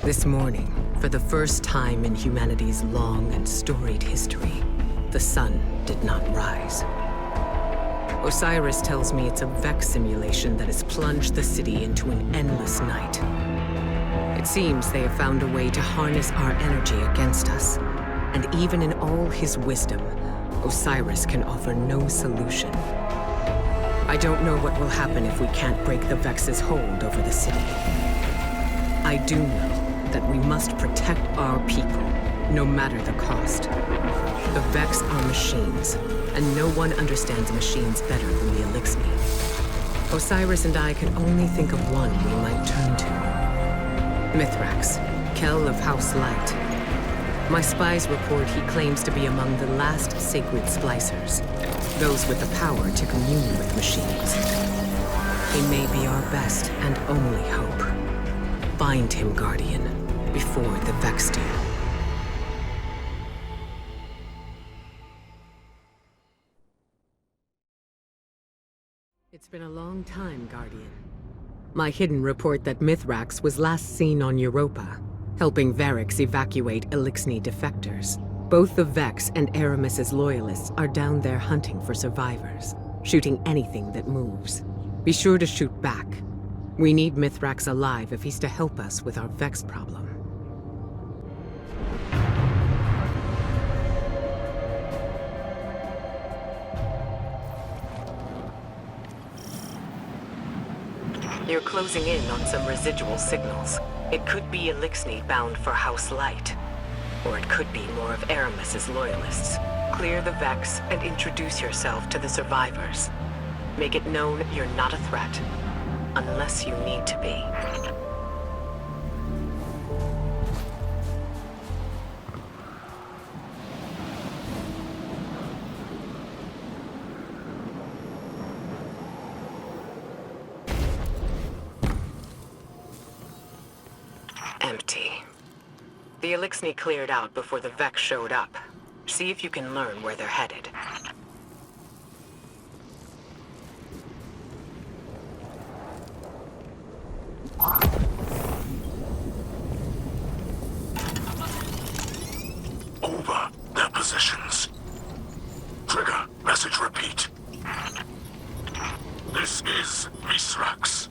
This morning, for the first time in humanity's long and storied history, the sun did not rise. Osiris tells me it's a Vex simulation that has plunged the city into an endless night. It seems they have found a way to harness our energy against us, and even in all his wisdom, Osiris can offer no solution. I don't know what will happen if we can't break the Vex's hold over the city. I do know that we must protect our people, no matter the cost. The Vex are machines, and no one understands machines better than the Elixni. Osiris and I can only think of one we might turn to. Mithrax, Kell of House Light. My spies report he claims to be among the last sacred Splicers, those with the power to commune with machines. He may be our best and only hope. Find him, Guardian, before the Vex do. It's been a long time, Guardian. My hidden report that Mithrax was last seen on Europa, helping Varix evacuate Elixni defectors. Both the Vex and Aramis's loyalists are down there hunting for survivors, shooting anything that moves. Be sure to shoot back. We need Mithrax alive if he's to help us with our Vex problem. You're closing in on some residual signals. It could be Elixni bound for House Light. Or it could be more of Aramis's loyalists. Clear the Vex and introduce yourself to the survivors. Make it known you're not a threat. Unless you need to be. Empty. The Elixni cleared out before the Vex showed up. See if you can learn where they're headed. Over their positions. Trigger, message repeat. This is Mithrax.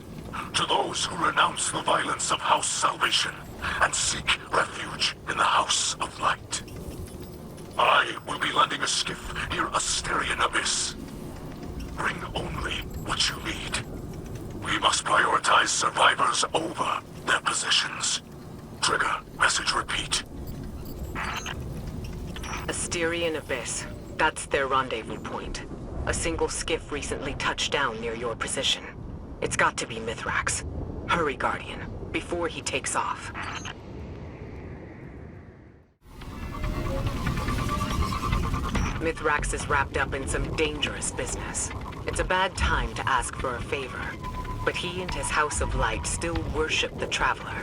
To those who renounce the violence of House Salvation and seek refuge in the House of Light. I will be landing a skiff near Asterian Abyss. Bring only what you need. We must prioritize survivors over their positions. Trigger, message repeat. Asterian Abyss. That's their rendezvous point. A single skiff recently touched down near your position. It's got to be Mithrax. Hurry, Guardian, before he takes off. Mithrax is wrapped up in some dangerous business. It's a bad time to ask for a favor, but he and his House of Light still worship the Traveler.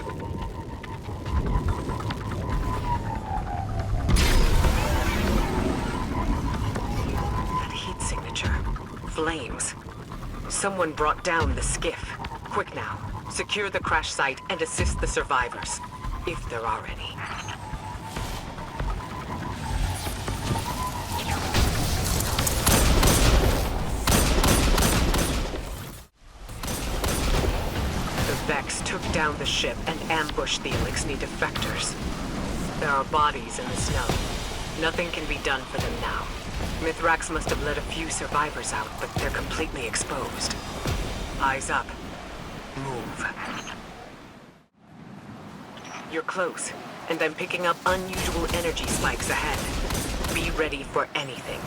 That heat signature. Flames. Someone brought down the skiff. Quick now. Secure the crash site and assist the survivors, if there are any. The Vex took down the ship and ambushed the Elixni defectors. There are bodies in the snow. Nothing can be done for them now. Mithrax must have let a few survivors out, but they're completely exposed. Eyes up. Move. You're close, and I'm picking up unusual energy spikes ahead. Be ready for anything.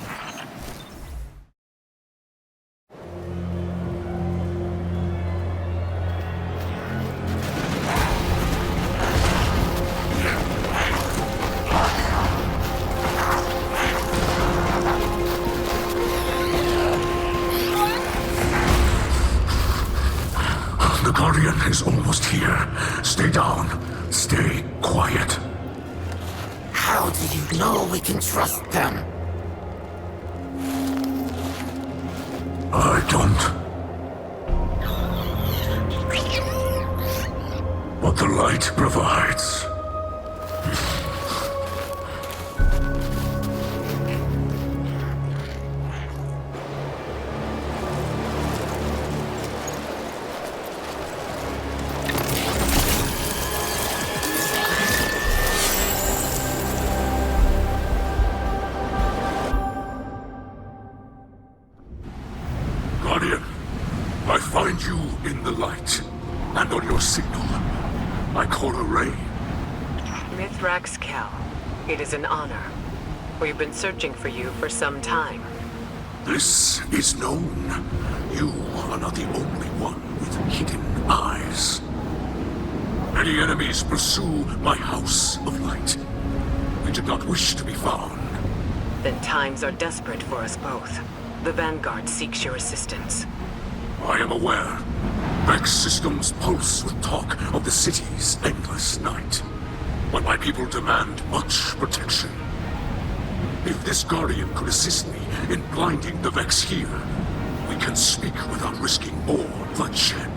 The Guardian is almost here. Stay down. Stay quiet. How do you know we can trust them? I don't. But the light provides. Guardian, I find you in the light, and on your signal, I call a ray. Mithrax Kel, it is an honor. We've been searching for you for some time. This is known. You are not the only one with hidden eyes. Many enemies pursue my house of light. We did not wish to be found. Then times are desperate for us both. The Vanguard seeks your assistance. I am aware. Vex systems pulse with talk of the city's endless night. But my people demand much protection. If this Guardian could assist me in blinding the Vex here, we can speak without risking more bloodshed.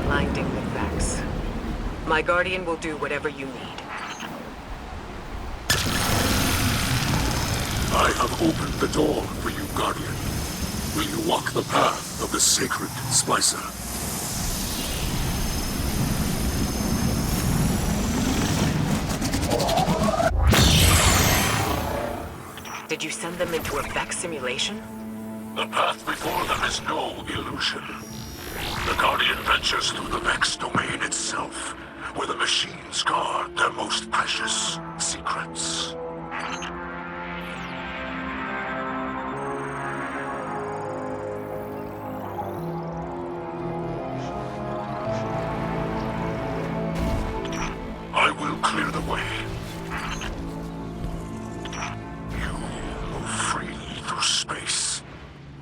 Blinding the Vex. My Guardian will do whatever you need. I have opened the door for you, Guardian. Will you walk the path of the sacred Splicer? Did you send them into a Vex simulation? The path before them is no illusion. The Guardian ventures through the Vex domain itself, where the machines guard their most precious secrets. I will clear the way. You move freely through space.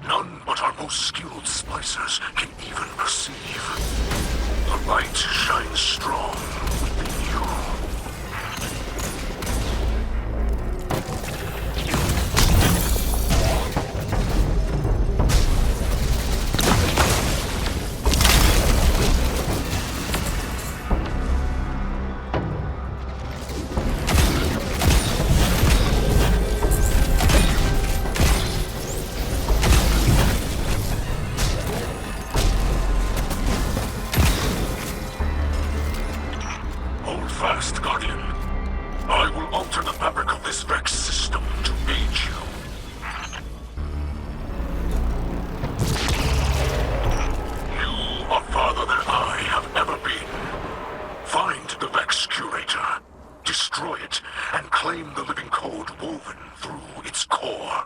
None but our most skilled splicers can even perceive. The light shines strong within you. Hold fast, Guardian. I will alter the fabric of this Vex system to aid you. You are farther than I have ever been. Find the Vex Curator, destroy it, and claim the living code woven through its core.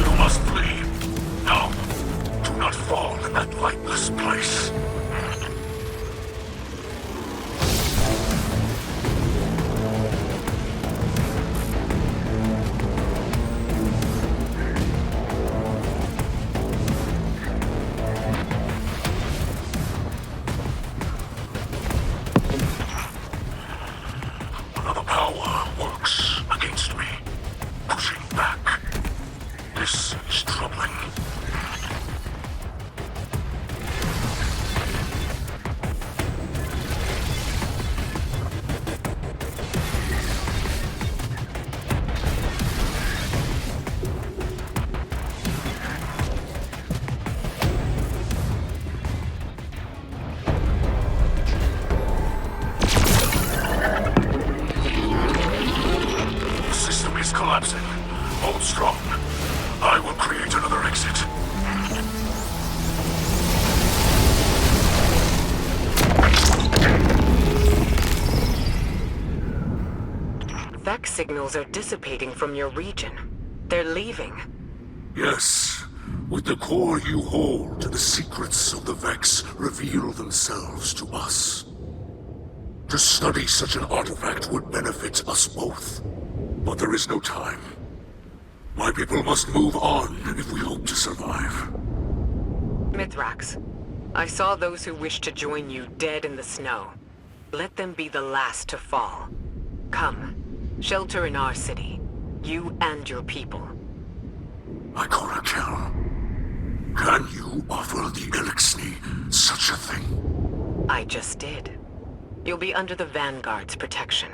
You must flee. Now, do not fall in that lightless place. Another power works against me, pushing back. This is troubling. The system is collapsing. Hold strong. I will create another exit. Vex signals are dissipating from your region. They're leaving. Yes, With the core you hold, the secrets of the Vex reveal themselves to us. To study such an artifact would benefit us both. But there is no time. My people must move on if we hope to survive. Mithrax, I saw those who wished to join you dead in the snow. Let them be the last to fall. Come, shelter in our city. You and your people. Ikora Kel, can you offer the Elixni such a thing? I just did. You'll be under the Vanguard's protection.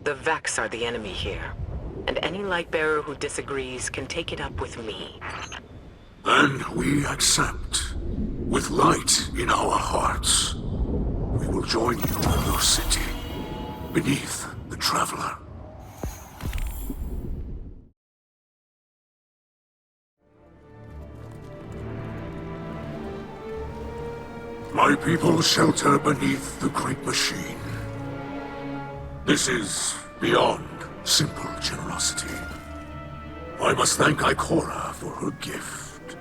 The Vex are the enemy here, and any Lightbearer who disagrees can take it up with me. Then we accept. With light in our hearts, we will join you in your city, beneath the Traveler. My people shelter beneath the Great Machine. This is beyond simple generosity. I must thank Ikora for her gift.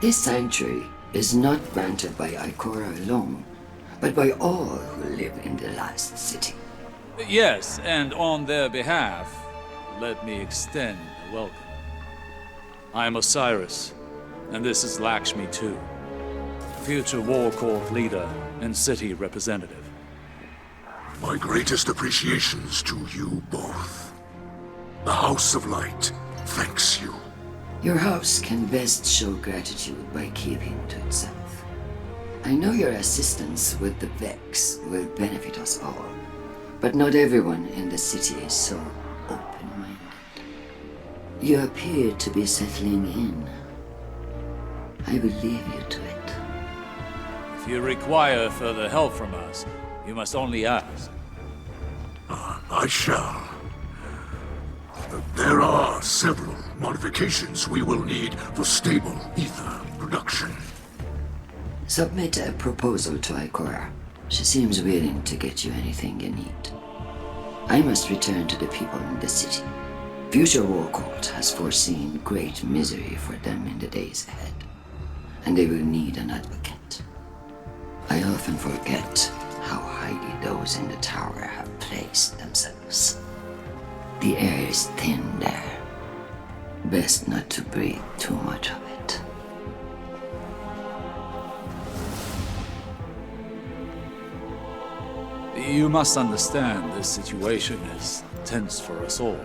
This sanctuary is not granted by Ikora alone, but by all who live in the last city. Yes, and on their behalf, let me extend a welcome. I am Osiris, and this is Lakshmi too, future War Court leader and city representative. My greatest appreciations to you both. The House of Light thanks you. Your house can best show gratitude by keeping to itself. I know your assistance with the Vex will benefit us all, but not everyone in the city is so open-minded. You appear to be settling in. I will leave you to it. If you require further help from us, you must only ask. I shall. There are several modifications we will need for stable ether production. Submit a proposal to Ikora. She seems willing to get you anything you need. I must return to the people in the city. Future War Court has foreseen great misery for them in the days ahead, and they will need an advocate. I often forget how highly those in the tower have placed themselves. The air is thin there. Best not to breathe too much of it. You must understand this situation is tense for us all.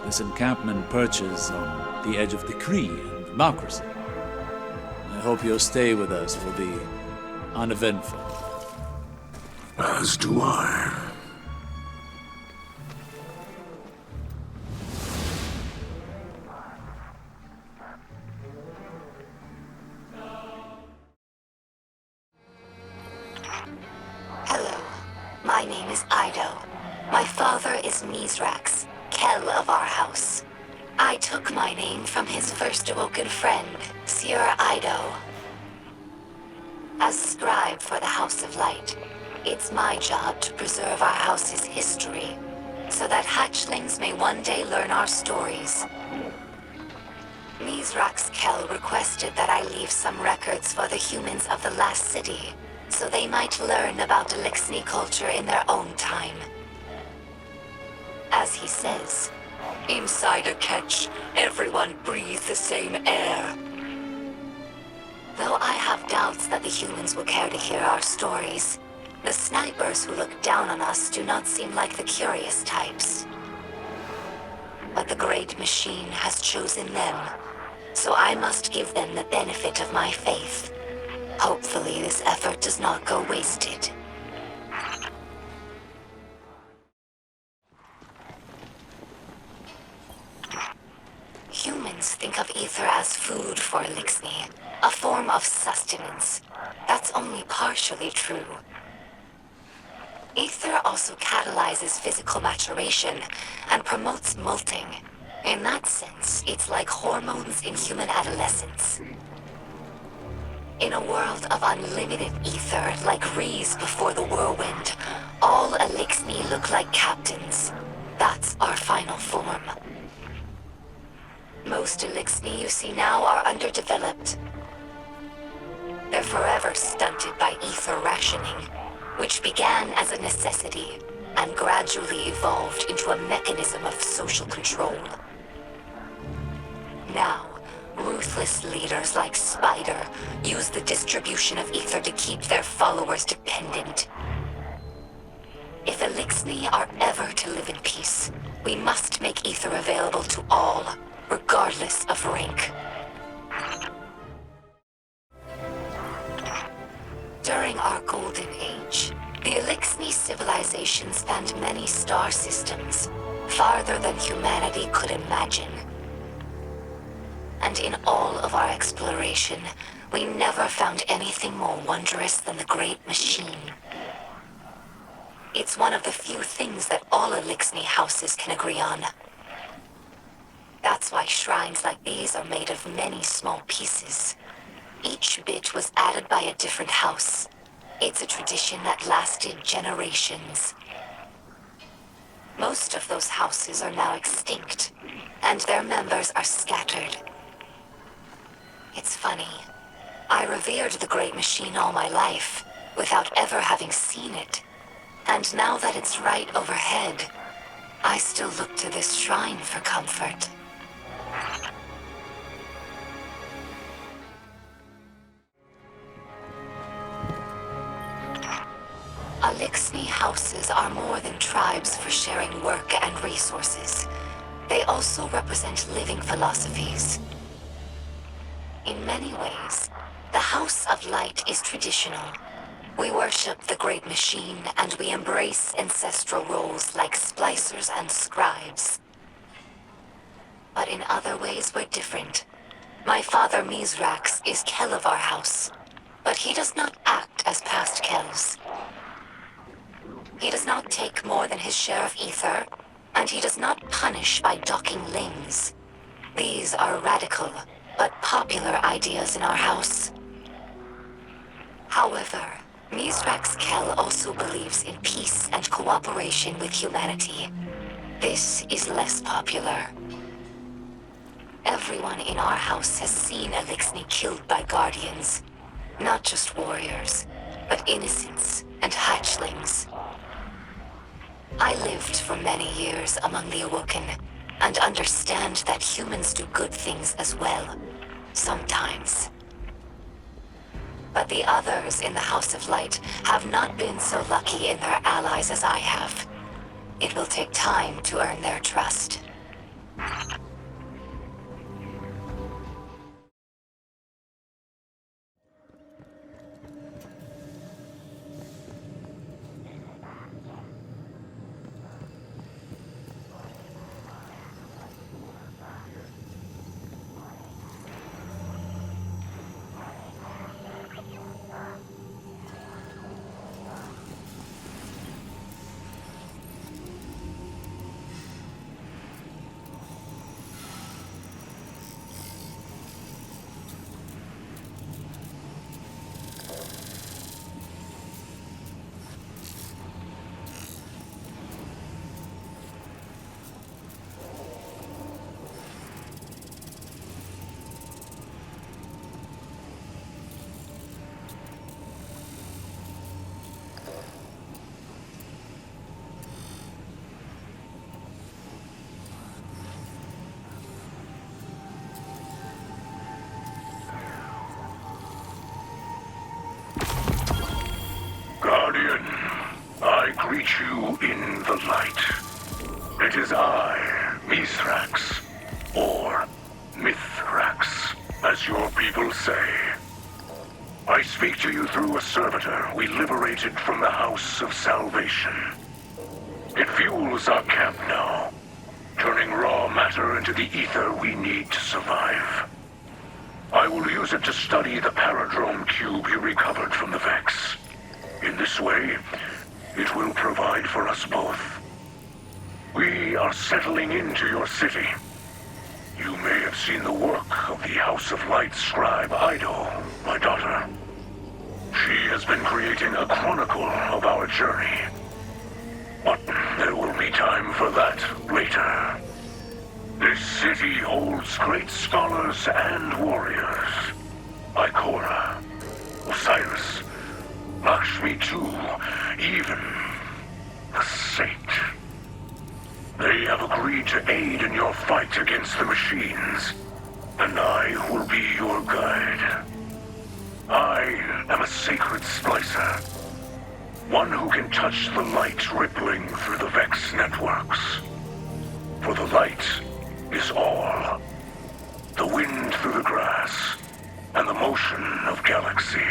This encampment perches on the edge of decree and democracy. I hope your stay with us will be uneventful. As do I. Hello, my name is Ido. My father is Mithrax, Kel of our house. I took my name from his first awoken friend, Sir Ido. As scribe for the House of Light, it's my job to preserve our house's history, so that hatchlings may one day learn our stories. Mithrax Kel requested that I leave some records for the humans of the last city, so they might learn about Elixni culture in their own time. As he says, inside a catch, everyone breathes the same air. Though I have doubts that the humans will care to hear our stories, the snipers who look down on us do not seem like the curious types. But the Great Machine has chosen them, so I must give them the benefit of my faith. Hopefully this effort does not go wasted. Humans think of ether as food for Elixni, a form of sustenance. That's only partially true. Ether also catalyzes physical maturation and promotes molting. In that sense, it's like hormones in human adolescence. In a world of unlimited ether, like Rees before the whirlwind, all Elixni look like captains. That's our final form. Most Elixni you see now are underdeveloped. They're forever stunted by ether rationing, which began as a necessity and gradually evolved into a mechanism of social control. Now, ruthless leaders like Spider use the distribution of ether to keep their followers dependent. If Elixni are ever to live in peace, we must make ether available to all, regardless of rank. During our Golden Age, the Elixni civilization spanned many star systems, farther than humanity could imagine. And in all of our exploration, we never found anything more wondrous than the Great Machine. It's one of the few things that all Elixni houses can agree on. That's why shrines like these are made of many small pieces. Each bit was added by a different house. It's a tradition that lasted generations. Most of those houses are now extinct, and their members are scattered. It's funny. I revered the Great Machine all my life, without ever having seen it. And now that it's right overhead, I still look to this shrine for comfort. Elixni houses are more than tribes for sharing work and resources. They also represent living philosophies. In many ways, the House of Light is traditional. We worship the Great Machine, and we embrace ancestral roles like splicers and scribes. But in other ways, we're different. My father Mizrax is Kel of our house, but he does not act as past Kels. He does not take more than his share of ether, and he does not punish by docking limbs. These are radical, but popular ideas in our house. However, Mizrax Kel also believes in peace and cooperation with humanity. This is less popular. Everyone in our house has seen Elixni killed by guardians. Not just warriors, but innocents and hatchlings. I lived for many years among the Awoken, and understand that humans do good things as well. Sometimes. But the others in the House of Light have not been so lucky in their allies as I have. It will take time to earn their trust. Guardian, I greet you in the light. It is I, Mithrax, or Mithrax, as your people say. I speak to you through a servitor we liberated from the House of Salvation. It fuels our camp now, turning raw matter into the ether we need to survive. I will use it to study the paradrome cube you recovered from the Vex. In this way, it will provide for us both. We are settling into your city. You may have seen the work of the House of Light scribe Ido, my daughter. She has been creating a chronicle of our journey. But there will be time for that later. This city holds great scholars and warriors. Ikora, Osiris, Lakshmi too, even the Saint. They have agreed to aid in your fight against the machines, and I will be your guide. I am a sacred Splicer, one who can touch the light rippling through the Vex networks. For the light is all. The wind through the grass, and the motion of galaxies.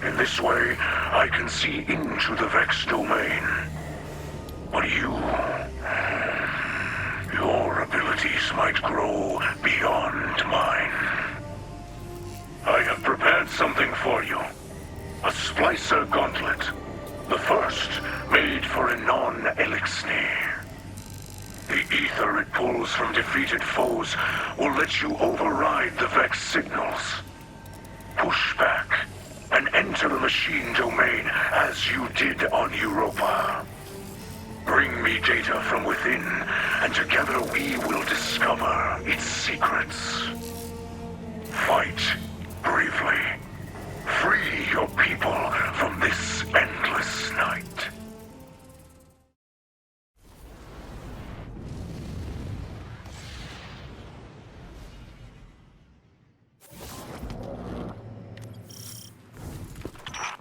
In this way, I can see into the Vex domain. But your abilities might grow beyond mine. I have prepared something for you. A Splicer gauntlet. The first made for a non-Elixir. The ether it pulls from defeated foes will let you override the Vex signals. Push back and enter the machine domain as you did on Europa. Bring me data from within, and together we will discover its secrets. Fight bravely. Free your people from this endless night.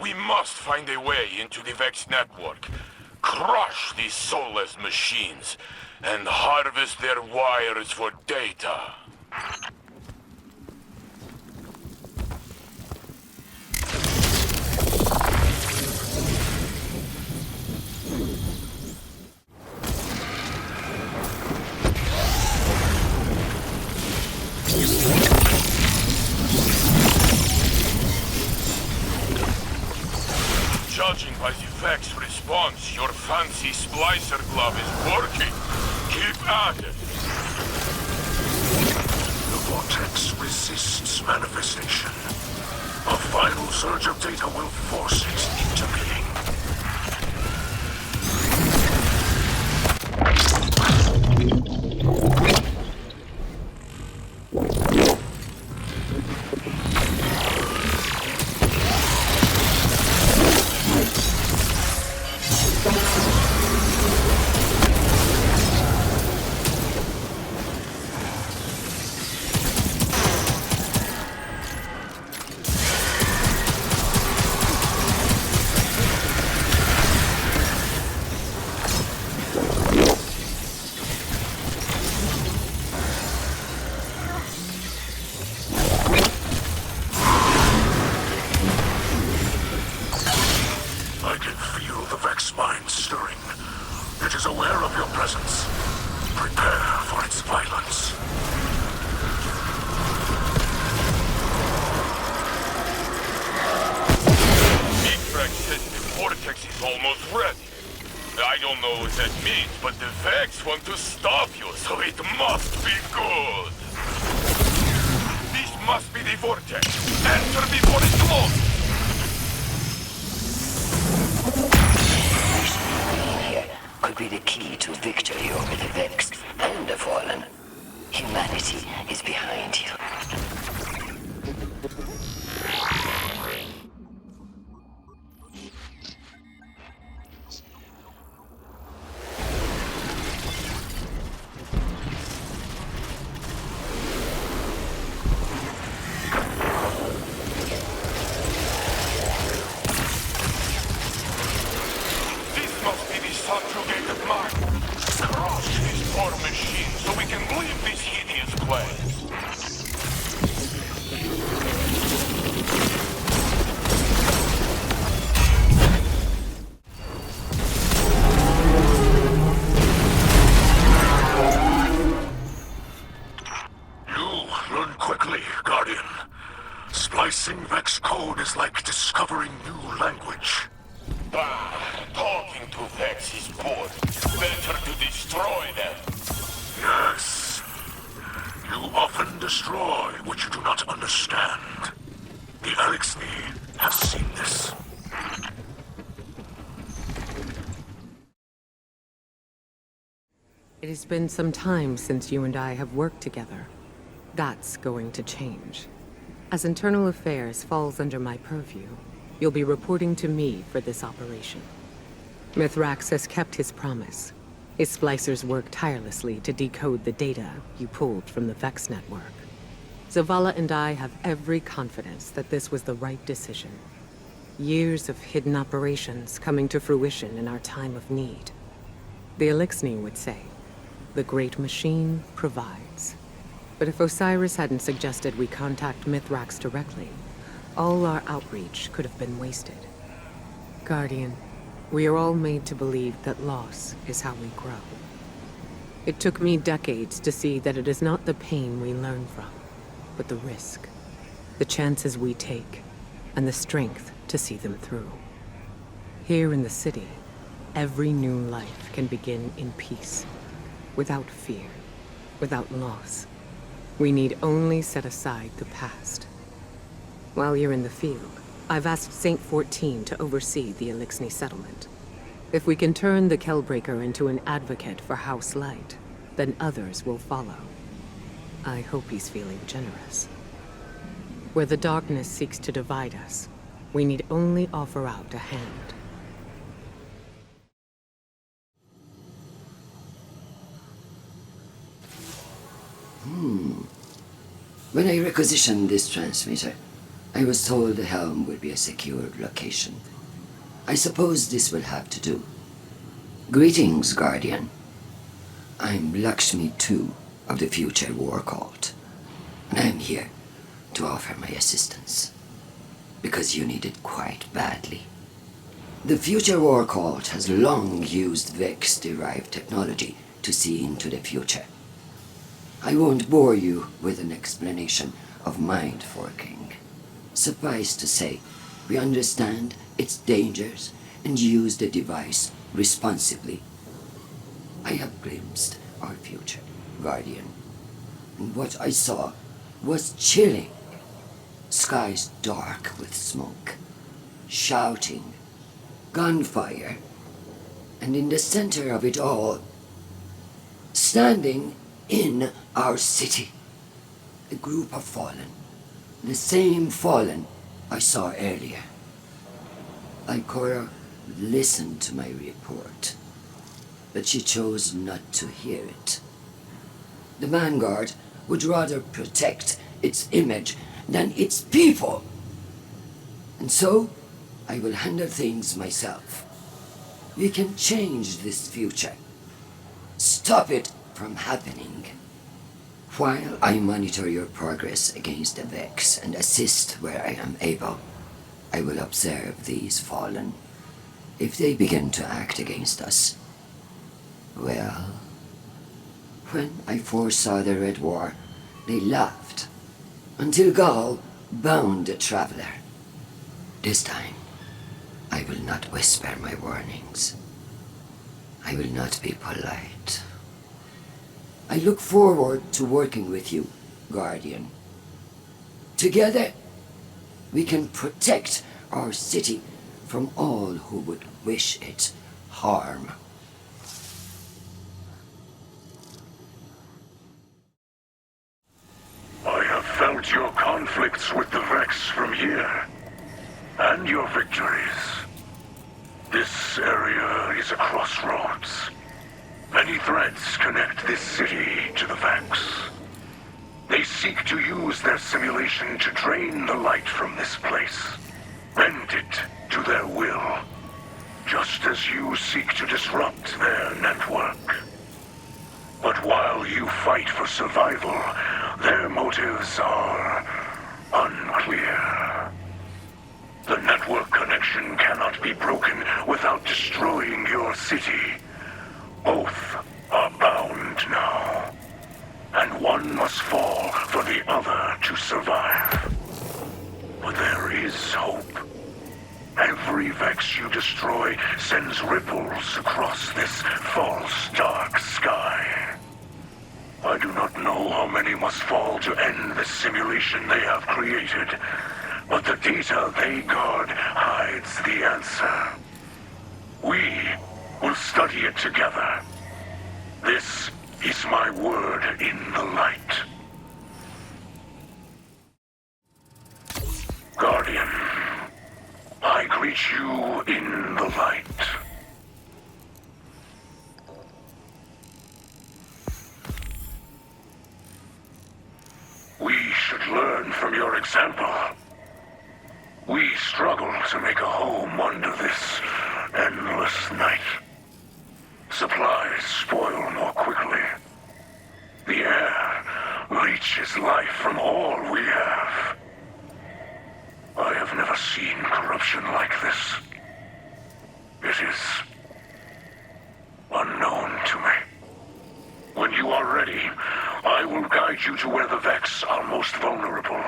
We must find a way into the Vex network, crush these soulless machines, and harvest their wires for data. Judging by the Vex response, your fancy Splicer glove is working. Keep at it. The vortex resists manifestation. A final surge of data will force it into being. I can feel the Vex mind stirring. It is aware of your presence. Prepare for its violence. Mifrag says the vortex is almost ready. I don't know what that means, but the Vex want to stop you, so it must be good. This must be the vortex. Enter before it closes. Here could be the key to victory over the Vex and the Fallen. Humanity is behind you. This must be the subjugated mind. Crush this poor machine so we can leave this hideous place. You learn quickly, Guardian. Splicing Vex code is like discovering new language. Talking to Vex is good. Better to destroy them. Yes. You often destroy what you do not understand. The Elixir have seen this. It has been some time since you and I have worked together. That's going to change. As internal affairs falls under my purview, you'll be reporting to me for this operation. Mithrax has kept his promise. His splicers work tirelessly to decode the data you pulled from the Vex network. Zavala and I have every confidence that this was the right decision. Years of hidden operations coming to fruition in our time of need. The Elixni would say, the great machine provides. But if Osiris hadn't suggested we contact Mithrax directly, all our outreach could have been wasted. Guardian, we are all made to believe that loss is how we grow. It took me decades to see that it is not the pain we learn from, but the risk, the chances we take, and the strength to see them through. Here in the city, every new life can begin in peace, without fear, without loss. We need only set aside the past. While you're in the field, I've asked Saint 14 to oversee the Elixni settlement. If we can turn the Kellbreaker into an advocate for House Light, then others will follow. I hope he's feeling generous. Where the darkness seeks to divide us, we need only offer out a hand. When I requisitioned this transmitter, I was told the helm would be a secured location. I suppose this will have to do. Greetings, Guardian. I'm Lakshmi II of the Future War Cult, and I'm here to offer my assistance, because you need it quite badly. The Future War Cult has long used Vex-derived technology to see into the future. I won't bore you with an explanation of mind forking. Suffice to say, we understand its dangers and use the device responsibly. I have glimpsed our future, Guardian, and what I saw was chilling. Skies dark with smoke, shouting, gunfire, and in the center of it all, standing in our city, a group of fallen, the same fallen I saw earlier. Ikora listened to my report, but she chose not to hear it. The Vanguard would rather protect its image than its people. And so, I will handle things myself. We can change this future. Stop it from happening. While I monitor your progress against the Vex and assist where I am able, I will observe these fallen. If they begin to act against us, well, when I foresaw the Red War, they laughed, until Gaul bound the traveler. This time, I will not whisper my warnings. I will not be polite. I look forward to working with you, Guardian. Together, we can protect our city from all who would wish it harm. I have felt your conflicts with the Vex from here, and your victories. This area is a crossroads. Many threads connect this city to the Vex. They seek to use their simulation to drain the light from this place, bend it to their will, just as you seek to disrupt their network. But while you fight for survival, their motives are unclear. The network connection cannot be broken without destroying your city. Both are bound now, and one must fall for the other to survive. But there is hope. Every Vex you destroy sends ripples across this false dark sky. I do not know how many must fall to end the simulation they have created, but the data they guard hides the answer. We will study it together. This is my word in the light. Guardian, I greet you in the light. We should learn from your example. We struggle to make a home under this endless night. Supplies spoil more quickly. The air leeches life from all we have. I have never seen corruption like this. It is unknown to me. When you are ready, I will guide you to where the Vex are most vulnerable.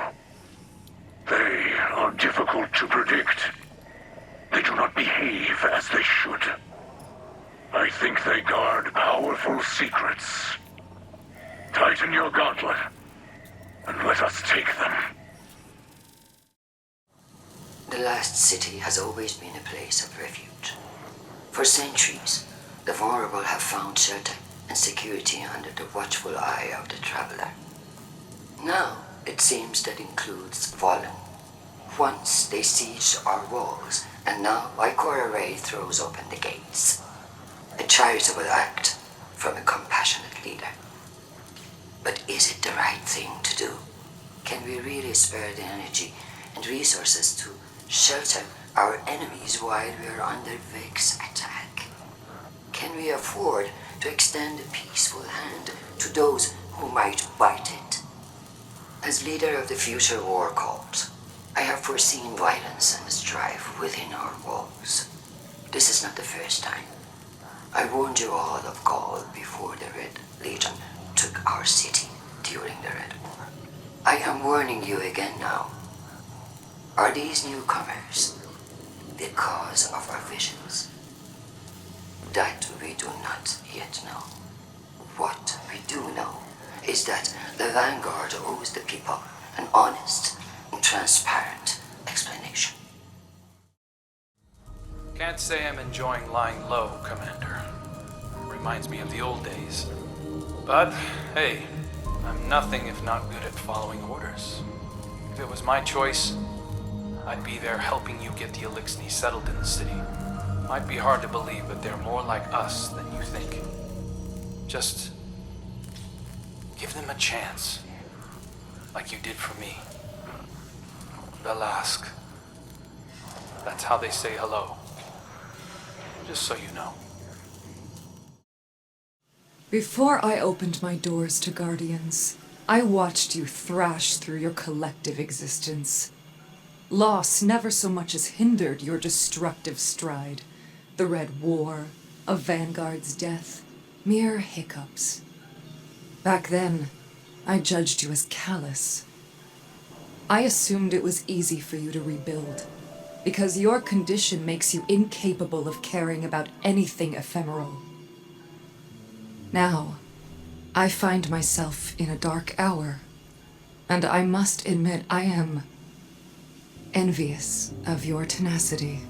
They are difficult to predict. They do not behave as they should. I think they guard powerful secrets. Tighten your gauntlet, and let us take them. The last city has always been a place of refuge. For centuries, the vulnerable have found shelter and security under the watchful eye of the traveler. Now, it seems that includes Fallen. Once they sieged our walls, and now Ikora Ray throws open the gates. A charitable act from a compassionate leader. But is it the right thing to do? Can we really spare the energy and resources to shelter our enemies while we are under Vex attack? Can we afford to extend a peaceful hand to those who might bite it? As leader of the future war cult, I have foreseen violence and strife within our walls. This is not the first time. I warned you all of Gaul before the Red Legion took our city during the Red War. I am warning you again now. Are these newcomers the cause of our visions? That we do not yet know. What we do know is that the Vanguard owes the people an honest and transparent explanation. Can't say I'm enjoying lying low, Commander. Reminds me of the old days. But, hey, I'm nothing if not good at following orders. If it was my choice, I'd be there helping you get the Elixni settled in the city. Might be hard to believe, but they're more like us than you think. Just give them a chance, like you did for me. Belask. That's how they say hello. Just so you know. Before I opened my doors to Guardians, I watched you thrash through your collective existence. Loss never so much as hindered your destructive stride. The Red War, a Vanguard's death, mere hiccups. Back then, I judged you as callous. I assumed it was easy for you to rebuild, because your condition makes you incapable of caring about anything ephemeral. Now, I find myself in a dark hour, and I must admit I am envious of your tenacity.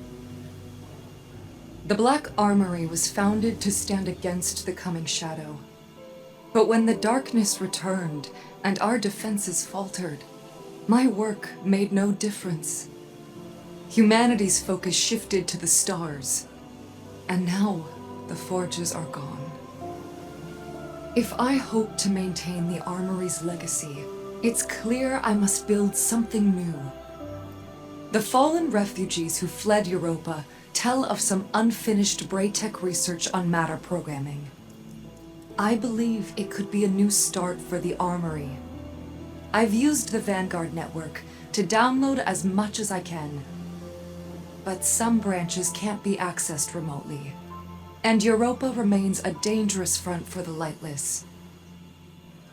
The Black Armory was founded to stand against the coming shadow. But when the darkness returned and our defenses faltered, my work made no difference. Humanity's focus shifted to the stars, and now the forges are gone. If I hope to maintain the Armory's legacy, it's clear I must build something new. The fallen refugees who fled Europa tell of some unfinished Braytech research on matter programming. I believe it could be a new start for the Armory. I've used the Vanguard network to download as much as I can, but some branches can't be accessed remotely, and Europa remains a dangerous front for the Lightless.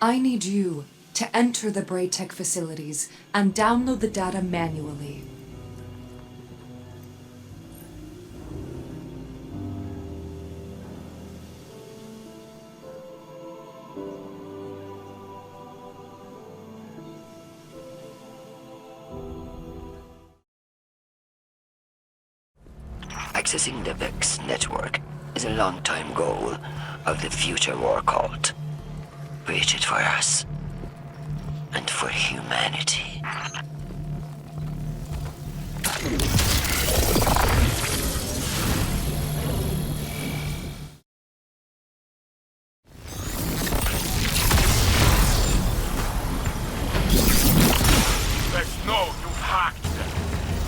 I need you to enter the Braytech facilities and download the data manually. Accessing the Vex network is a long-time goal of the future war cult. Breach it for us. And for humanity. Let's know you've hacked them.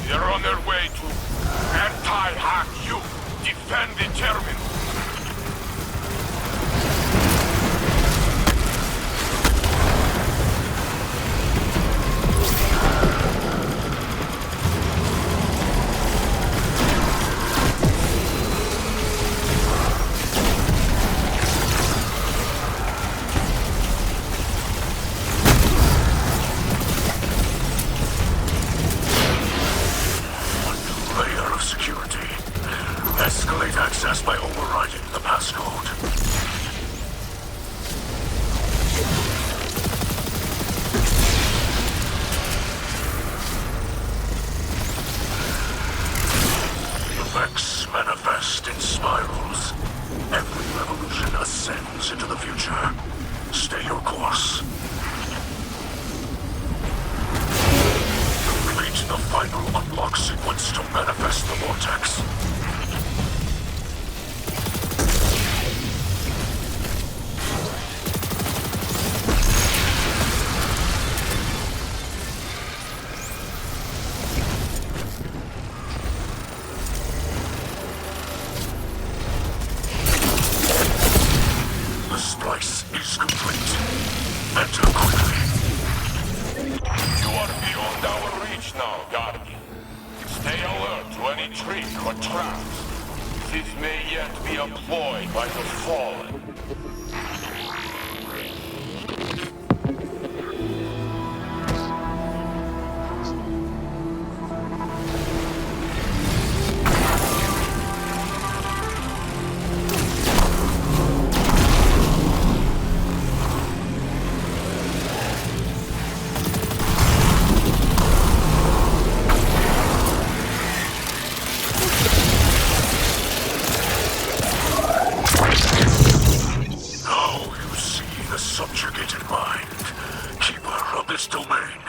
They're on their way to anti-hack you. Defend the terminal. Layer of security. Escalate access by overriding the passcode. The Vex manifest in spirals. Every revolution ascends into the future. Stay your course. Complete the final unlock sequence to manifest the vortex. The splice is complete. Enter quickly. You are beyond our reach now, Guardian. Stay alert to any trick or traps. This may yet be a ploy by the Fallen. Now you see the subjugated mind. Keeper of this domain.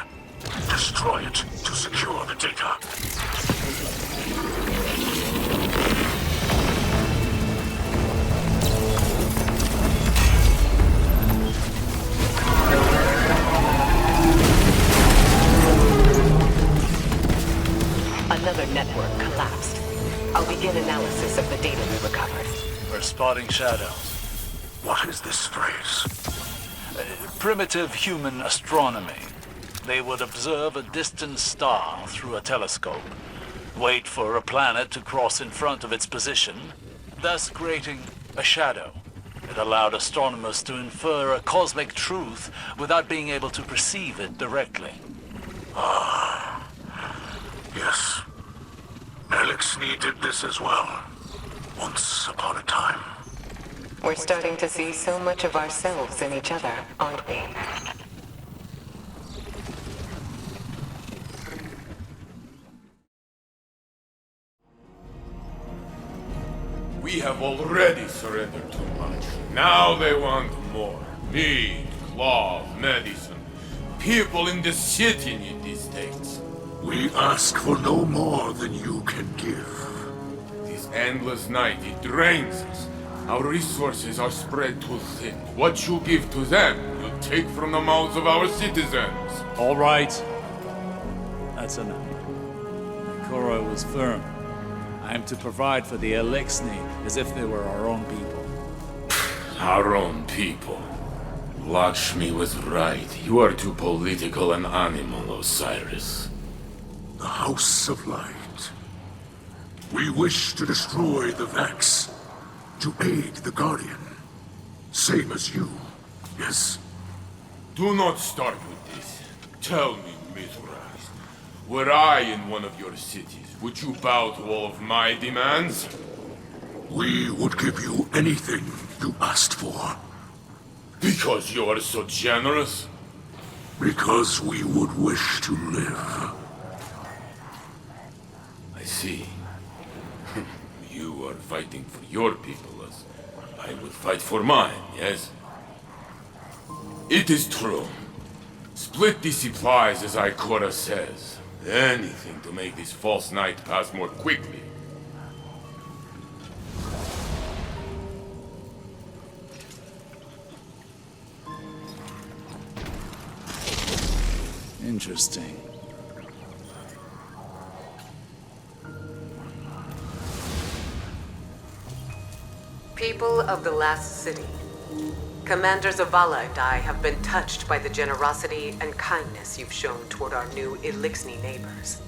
Destroy it to secure the data. Another network collapsed. I'll begin analysis of the data we recovered. We're spotting shadows. What is this phrase? Primitive human astronomy. They would observe a distant star through a telescope, wait for a planet to cross in front of its position, thus creating a shadow. It allowed astronomers to infer a cosmic truth without being able to perceive it directly. Yes. Elixni did this as well. Once upon a time. We're starting to see so much of ourselves in each other, aren't we? We have already surrendered too much. Now they want more. Meat, cloth, medicine. People in the city need these things. We ask for no more than you can give. This endless night, it drains us. Our resources are spread too thin. What you give to them, you take from the mouths of our citizens. All right. That's enough. Ikora was firm. I am to provide for the Elixni as if they were our own people. Our own people. Lakshmi was right. You are too political an animal, Osiris. The House of Light. We wish to destroy the Vex. To aid the Guardian. Same as you. Yes. Do not start with this. Tell me, Mithras, were I in one of your cities, would you bow to all of my demands? We would give you anything you asked for. Because you are so generous? Because we would wish to live. I see. You are fighting for your people as I would fight for mine, yes? It is true. Split the supplies as Ikora says. Anything to make this false night pass more quickly. Interesting. People of the last city, Commander Zavala and I have been touched by the generosity and kindness you've shown toward our new Elixni neighbors.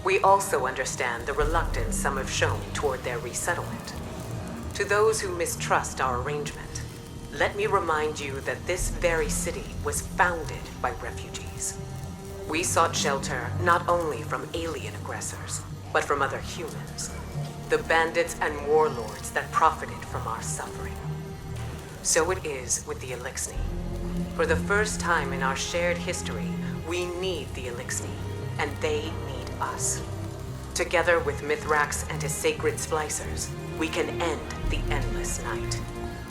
We also understand the reluctance some have shown toward their resettlement. To those who mistrust our arrangement, let me remind you that this very city was founded by refugees. We sought shelter not only from alien aggressors, but from other humans, the bandits and warlords that profited from our suffering. So it is with the Elixni. For the first time in our shared history, we need the Elixni, and they need us. Together with Mithrax and his sacred Splicers, we can end the endless night.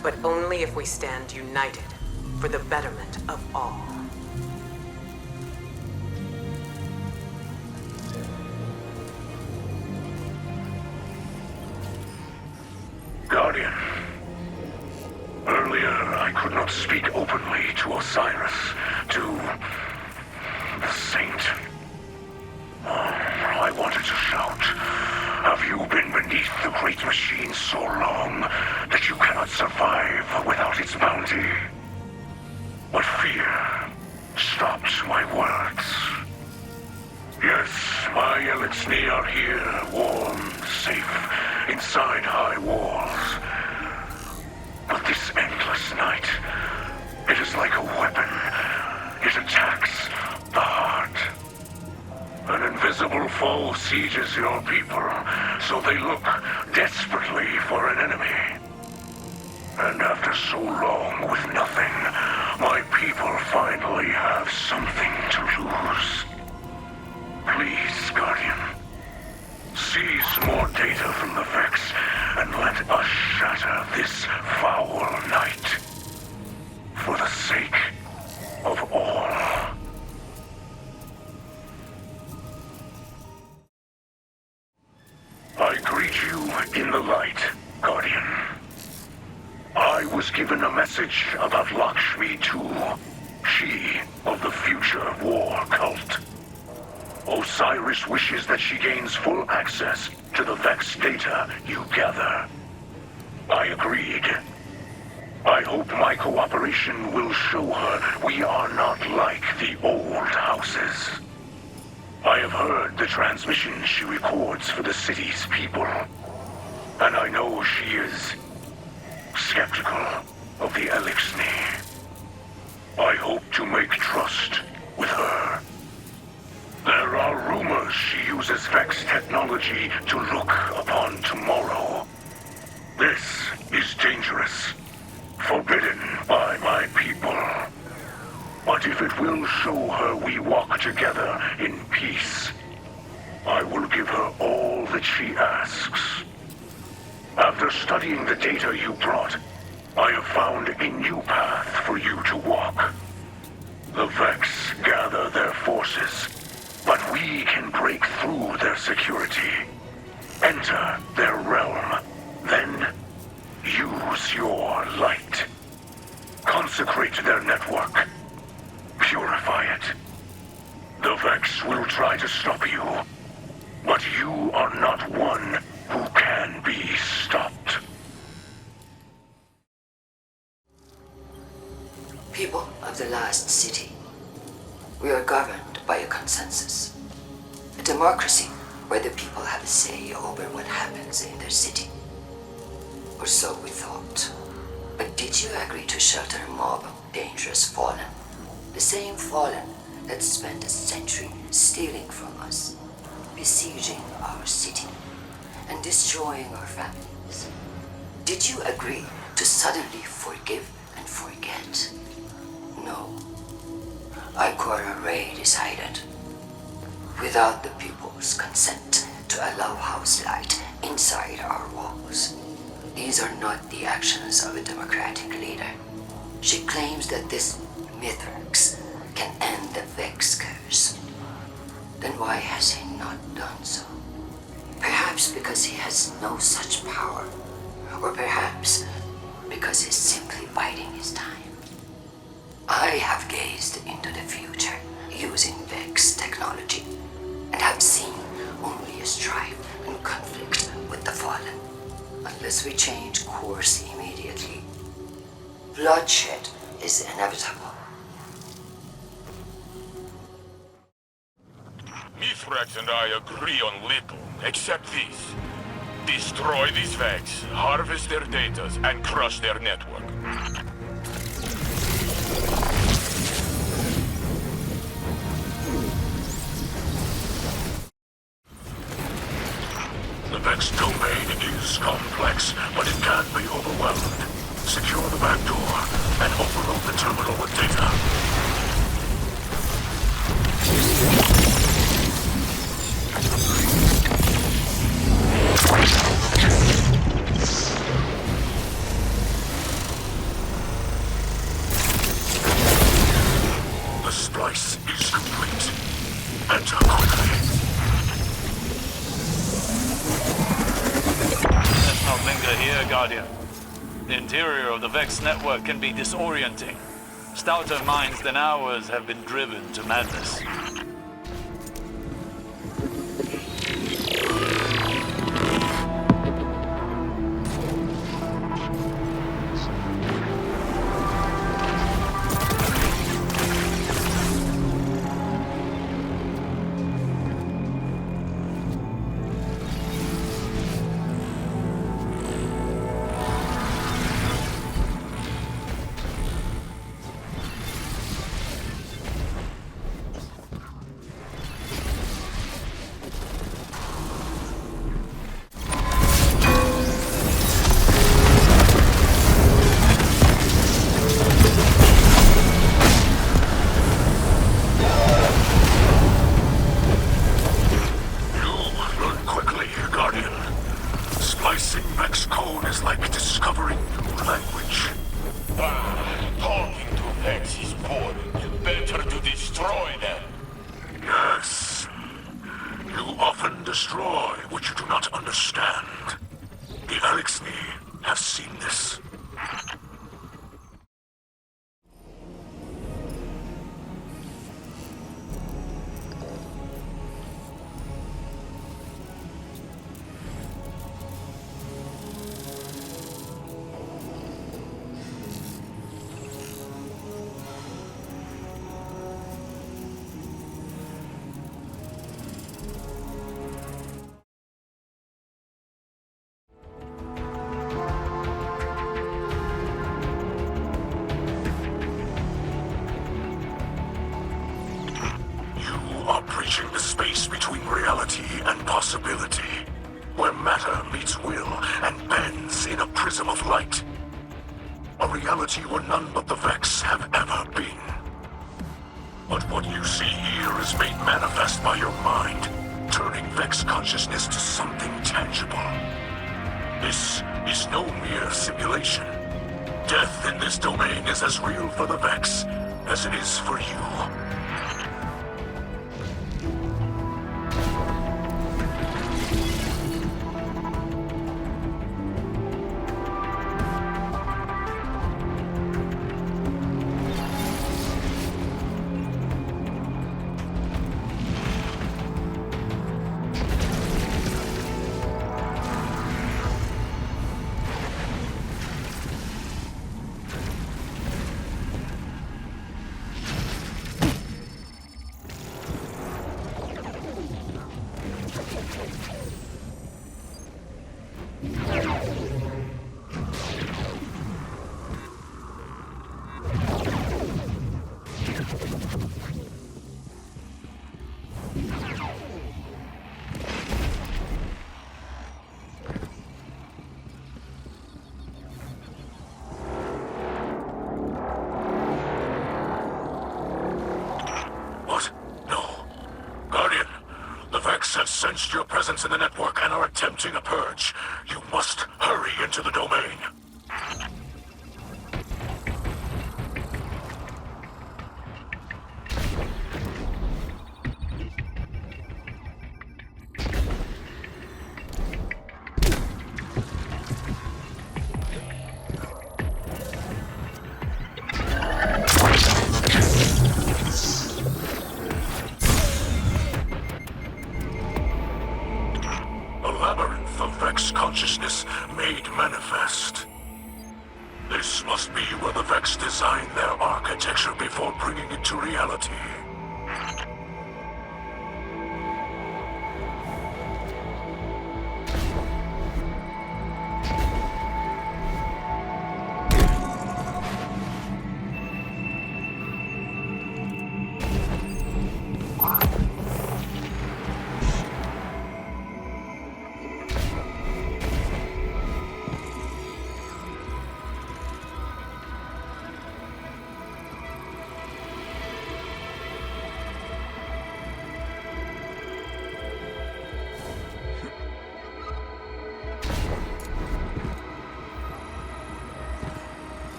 But only if we stand united for the betterment of all. Guardian. Earlier, I could not speak openly to Osiris, to the Saint. I wanted to shout. Have you been beneath the great machine so long that you cannot survive without its bounty? But fear stopped my words. Yes, my Elixni are here, warm, safe, inside high walls. But this endless night, it is like a weapon. It attacks the heart. An invisible foe sieges your people, so they look desperately for an enemy. And after so long with nothing, my people finally have something to lose. Please, Guardian, seize more data from the Vex and let us shatter this foul night. For the sake of all. I greet you in the light, Guardian. I was given a message about Lakshmi too. She of the future war cult. Osiris wishes that she gains full access to the Vex data you gather. I agreed. I hope my cooperation will show her we are not like the old houses. I have heard the transmissions she records for the city's people, and I know she is skeptical of the Elixni. I hope to make trust with her. There are rumors she uses Vex technology to look upon tomorrow. This is dangerous, forbidden by my people. But if it will show her we walk together in peace, I will give her all that she asks. After studying the data you brought, I have found a new path for you to walk. The Vex gather their forces, but we can break through their security, enter their realm, then use your light. Consecrate their network. Purify it. The Vex will try to stop you, but you are not one who can be stopped. People of the last city, we are governed by a consensus. A democracy where the people have a say over what happens in their city. Or so we thought. But did you agree to shelter a mob of dangerous fallen? The same fallen that spent a century stealing from us, besieging our city, and destroying our families. Did you agree to suddenly forgive and forget? No. Ikora Ray decided, without the people's consent, to allow house light inside our walls. These are not the actions of a democratic leader. She claims that this Mithrax can end the Vex curse, then why has he not done so? Perhaps because he has no such power, or perhaps because he's simply biding his time. I have gazed into the future using Vex technology, and have seen only a strife and conflict with the Fallen. Unless we change course immediately, bloodshed is inevitable. Mithrax and I agree on little, except this. Destroy these Vex, harvest their data, and crush their network. The Vex domain is complex, but it can be overwhelmed. Secure the back door and overload the terminal with data. The splice is complete. Enter quickly. Let's not linger here, Guardian. The interior of the Vex network can be disorienting. Stouter minds than ours have been driven to madness. Talking to Vex is boring. Better to destroy them. Yes. You often destroy what you do not understand. The Elixni have seen this. Breaching the space between reality and possibility, where matter meets will and bends in a prism of light. A reality where none but the Vex have ever been. But what you see here is made manifest by your mind, turning Vex consciousness to something tangible. This is no mere simulation. Death in this domain is as real for the Vex as it is for you. Have sensed your presence in the network and are attempting a purge. You must hurry into the domain.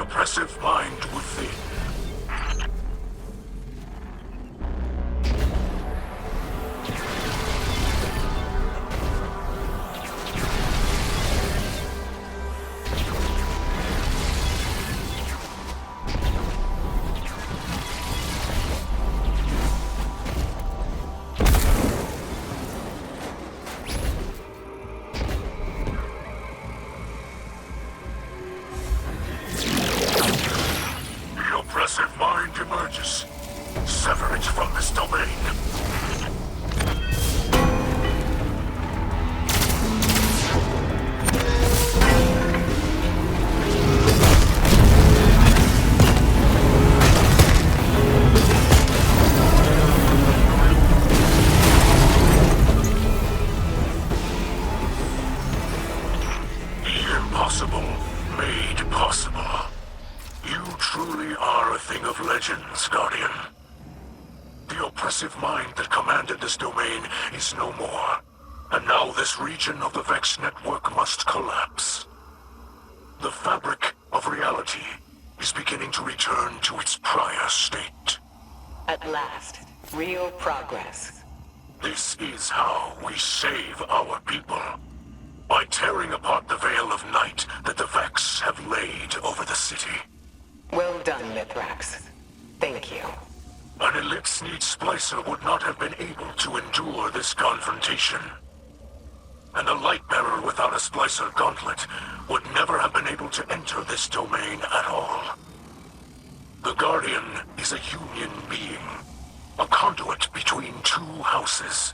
oppressive mind within. The oppressive mind emerges. Sever it from this domain. The impossible made possible. You truly are a thing of legends, Guardian. The oppressive mind that commanded this domain is no more. And now this region of the Vex network must collapse. The fabric of reality is beginning to return to its prior state. At last, real progress. This is how we save our people. By tearing apart the veil of night that the Vex have laid over the city. Well done, Mithrax. Thank you. An Elixir Splicer would not have been able to endure this confrontation. And a Lightbearer without a Splicer gauntlet would never have been able to enter this domain at all. The Guardian is a union being, a conduit between two houses.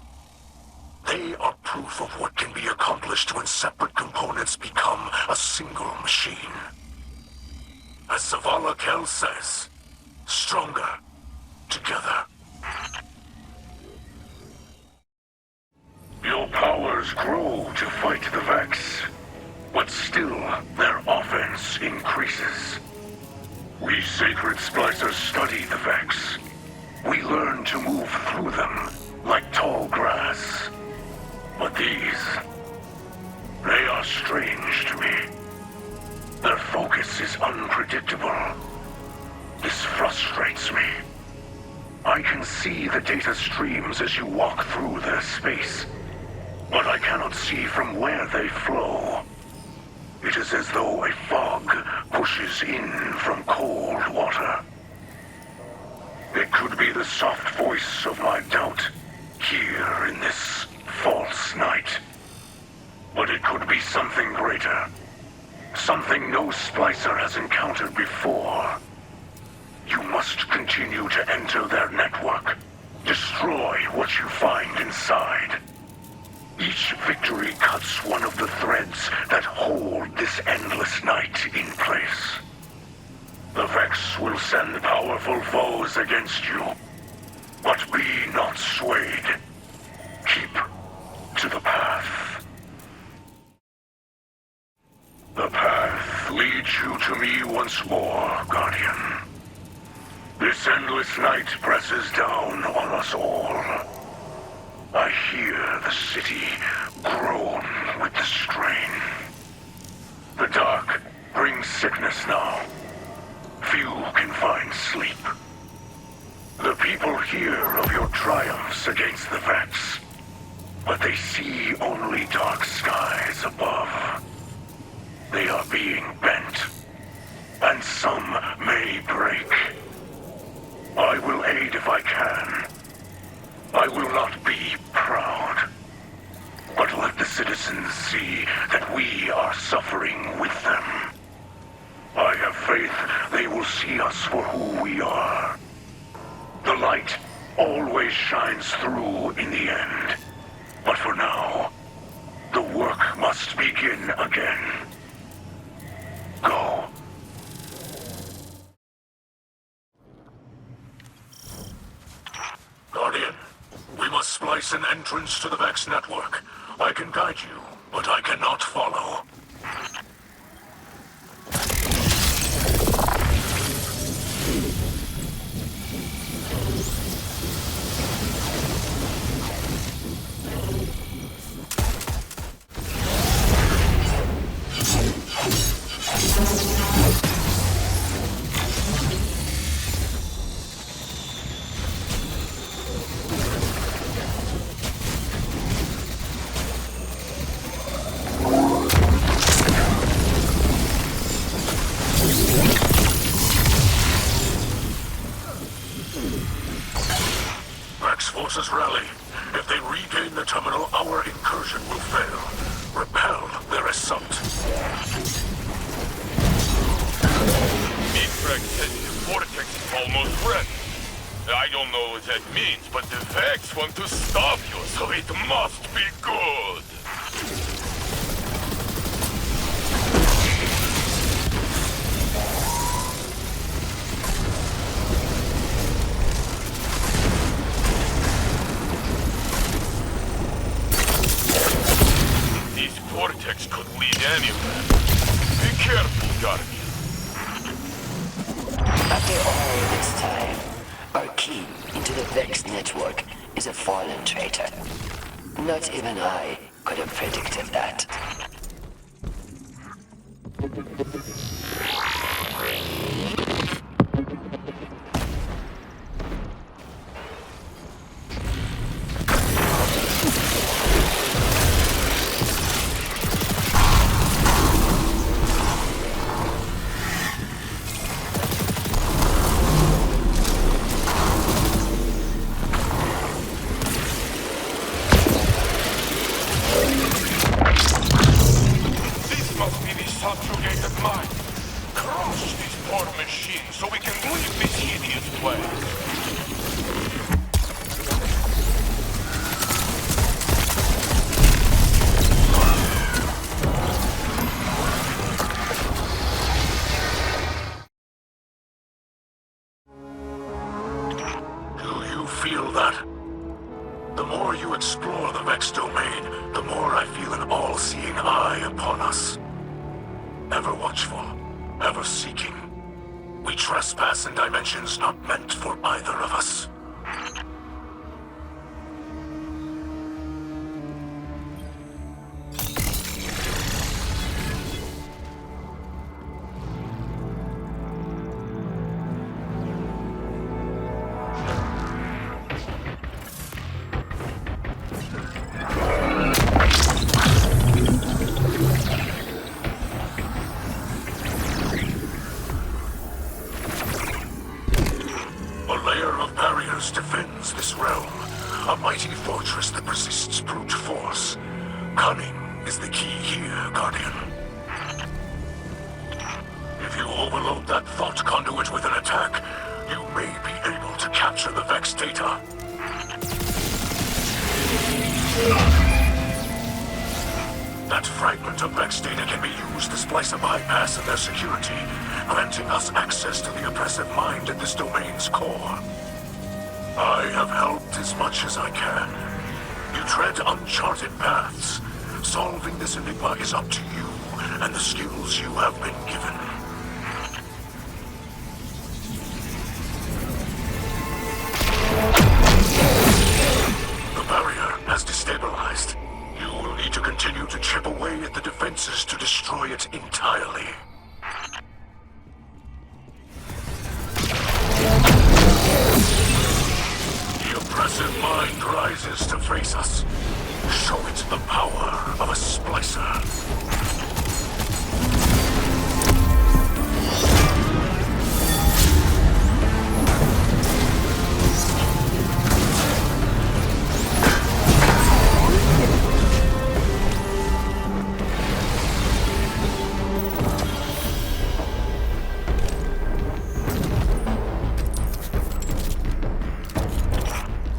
They are proof of what can be accomplished when separate components become a single machine. As Zavala Kel says, stronger together. Your powers grow to fight the Vex, but still their offense increases. We Sacred Splicers study the Vex. We learn to move through them like tall grass. But these, they are strange to me. Their focus is unpredictable. This frustrates me. I can see the data streams as you walk through their space, but I cannot see from where they flow. It is as though a fog pushes in from cold water. It could be the soft voice of my doubt here in this false night. But it could be something greater. Something no Splicer has encountered before. You must continue to enter their network. Destroy what you find inside. Each victory cuts one of the threads that hold this endless night in place. The Vex will send powerful foes against you, but be not swayed. Keep to the path. The path leads you to me once more, Guardian. This endless night presses down on us all. I hear the city groan with the strain. The dark brings sickness now. Few can find sleep. The people hear of your triumphs against the Vex, but they see only dark skies above. They are being bent, and some may break. I will aid if I can. I will not be proud, but let the citizens see that we are suffering with them. I have faith they will see us for who we are. The light always shines through in the end. But for now, the work must begin again. Go. Guardian, we must splice an entrance to the Vex network. I can guide you, but I cannot follow. forces rally. If they regain the terminal, our incursion will fail. Repel their assault. Midfrag says the vortex is almost ready. I don't know what that means, but the Vex want to stop you, so it must be good. This vortex could lead anywhere. Be careful, Guardian. After all this time, our key into the Vex network is a fallen traitor. Not even I could have predicted that. This must be the subjugated mind. Crush this poor machine so we can leave this hideous place. Do you feel that? The more you explore the Vex domain, the more I feel an all-seeing eye upon us. Ever watchful, ever seeking. We trespass in dimensions not meant for either of us. A layer of barriers defends this realm. A mighty fortress that resists brute force. Cunning is the key here, Guardian. If you overload that thought conduit with an attack, you may be able to capture the Vex data. That fragment of Vex data can be used to splice a bypass in their security, granting us access to the oppressive mind at this domain's core. I have helped as much as I can. You tread uncharted paths. Solving this enigma is up to you and the skills you have been given. The barrier has destabilized. You will need to continue to chip away at the defenses to destroy it entirely. The oppressive mind rises to face us. Show it the power of a Splicer.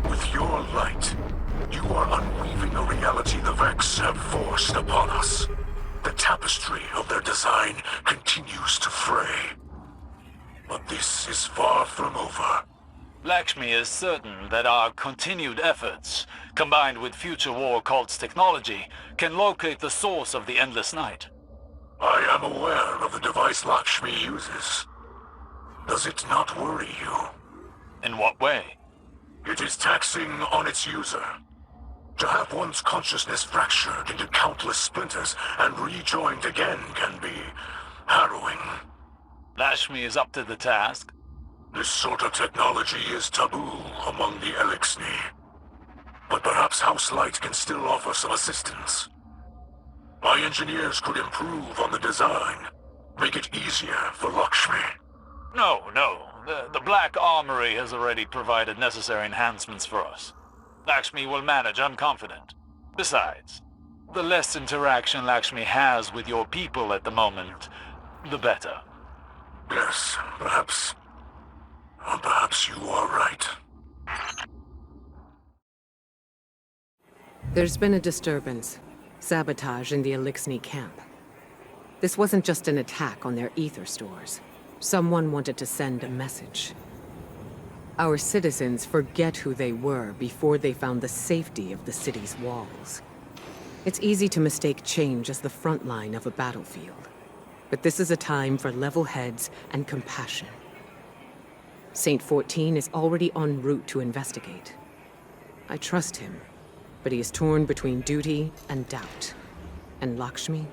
With your light, you are unweaving a reality the Vex have forced upon us. The tapestry of their design continues to fray. But this is far from over. Lakshmi is certain that our continued efforts, combined with future war cult's technology, can locate the source of the endless night. I am aware of the device Lakshmi uses. Does it not worry you? In what way? It is taxing on its user. To have one's consciousness fractured into countless splinters and rejoined again can be harrowing. Lakshmi is up to the task. This sort of technology is taboo among the Elixni. But perhaps House Light can still offer some assistance. My engineers could improve on the design, make it easier for Lakshmi. No. The Black Armory has already provided necessary enhancements for us. Lakshmi will manage, I'm confident. Besides, the less interaction Lakshmi has with your people at the moment, the better. Yes, perhaps. Perhaps you are right. There's been a disturbance. Sabotage in the Elixni camp. This wasn't just an attack on their ether stores. Someone wanted to send a message. Our citizens forget who they were before they found the safety of the city's walls. It's easy to mistake change as the front line of a battlefield. But this is a time for level heads and compassion. Saint 14 is already en route to investigate. I trust him, but he is torn between duty and doubt. And Lakshmi?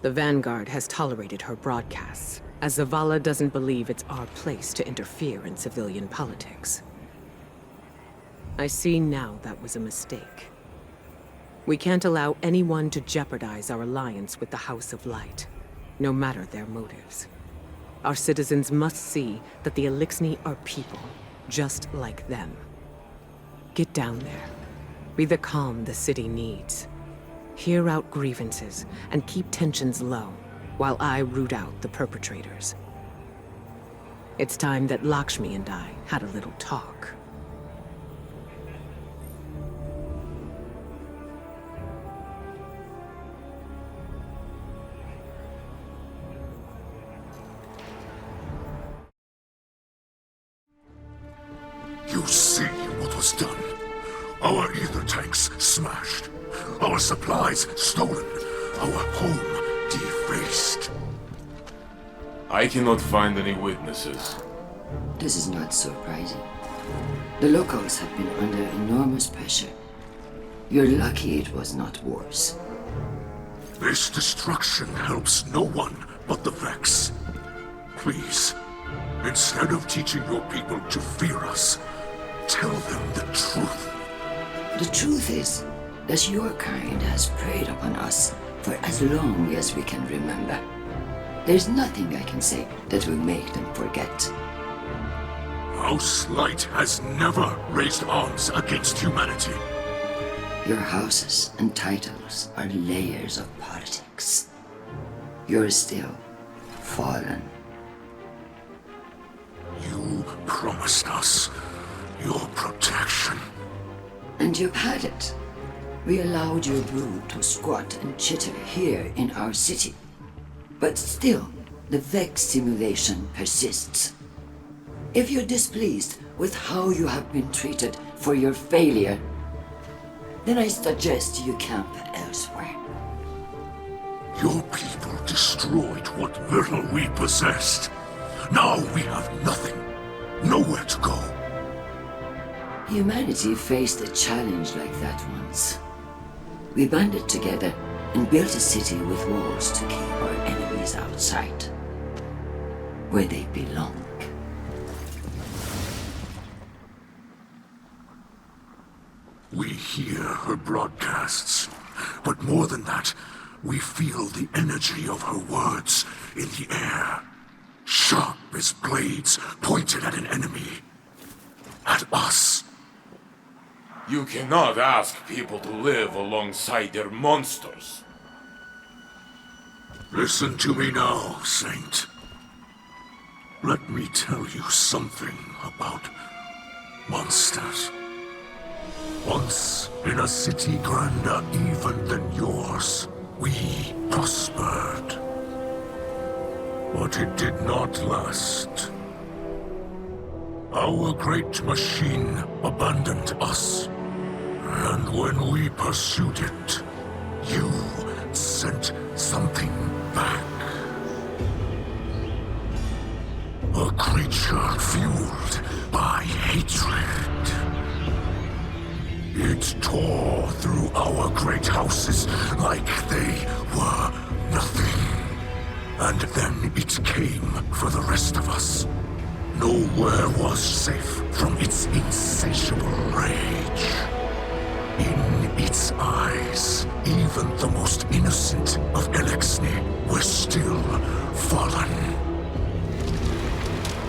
The Vanguard has tolerated her broadcasts, as Zavala doesn't believe it's our place to interfere in civilian politics. I see now that was a mistake. We can't allow anyone to jeopardize our alliance with the House of Light, no matter their motives. Our citizens must see that the Elixni are people, just like them. Get down there. Be the calm the city needs. Hear out grievances and keep tensions low, while I root out the perpetrators. It's time that Lakshmi and I had a little talk. You see what was done. Our ether tanks smashed. Our supplies stolen. Our home defaced. I cannot find any witnesses. This is not surprising. The locals have been under enormous pressure. You're lucky it was not worse. This destruction helps no one but the Vex. Please, instead of teaching your people to fear us, tell them the truth. The truth is that your kind has preyed upon us for as long as we can remember. There's nothing I can say that will make them forget. House Light has never raised arms against humanity. Your houses and titles are layers of politics. You're still fallen. You promised us your protection. And you've had it. We allowed your brood to squat and chitter here in our city. But still, the Vex simulation persists. If you're displeased with how you have been treated for your failure, then I suggest you camp elsewhere. Your people destroyed what little we possessed. Now we have nothing. Nowhere to go. Humanity faced a challenge like that once. We banded together and built a city with walls to keep our enemies outside, where they belong. We hear her broadcasts, but more than that, we feel the energy of her words in the air. Sharp as blades pointed at an enemy. At us. You cannot ask people to live alongside their monsters. Listen to me now, Saint. Let me tell you something about monsters. Once, in a city grander even than yours, we prospered. But it did not last. Our great machine abandoned us. And when we pursued it, you sent something back. A creature fueled by hatred. It tore through our great houses like they were nothing. And then it came for the rest of us. Nowhere was safe from its insatiable rage. In its eyes, even the most innocent of Elixni were still fallen.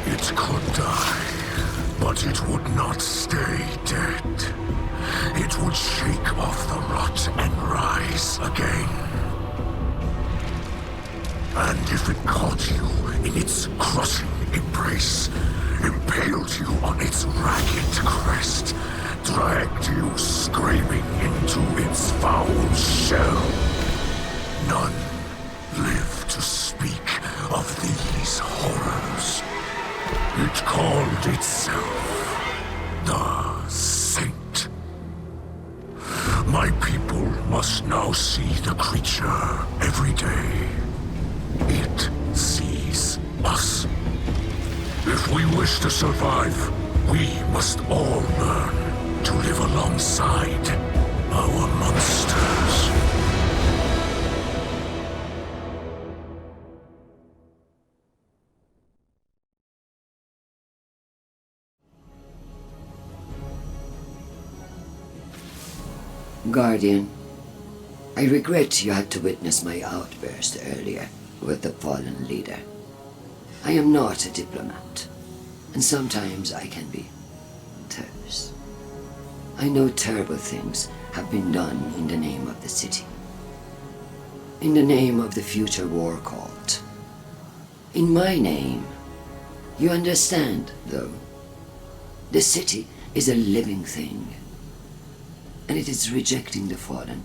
It could die, But it would not stay dead. It would shake off the rot and rise again. And if it caught you in its crushing embrace, impaled you on its ragged crest, dragged you screaming into its foul shell, none live to speak of these horrors. It called itself the Saint. My people must now see the creature every day. It sees us. If we wish to survive, we must all learn to live alongside our monsters. Guardian, I regret you had to witness my outburst earlier with the fallen leader. I am not a diplomat, and sometimes I can be terse. I know terrible things have been done in the name of the city. In the name of the future war cult. In my name. You understand, though. The city is a living thing, and it is rejecting the fallen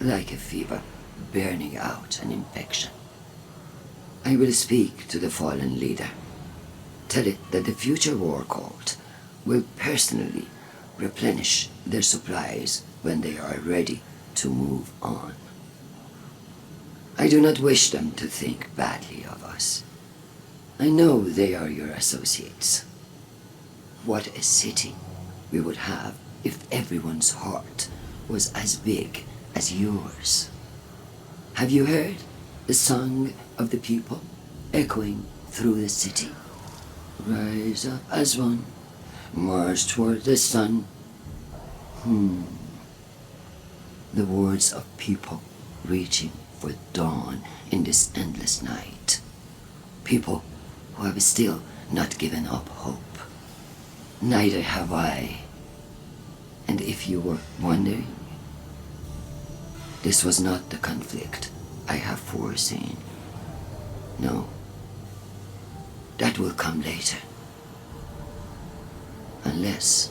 like a fever burning out an infection. I will speak to the fallen leader. Tell it that the future war cult will personally replenish their supplies when they are ready to move on. I do not wish them to think badly of us. I know they are your associates. What a city we would have if everyone's heart was as big as yours. Have you heard the song of the people echoing through the city? Rise up as one, march toward the sun. The words of people reaching for dawn in this endless night. People who have still not given up hope. Neither have I. And if you were wondering, this was not the conflict I have foreseen. No. That will come later. Unless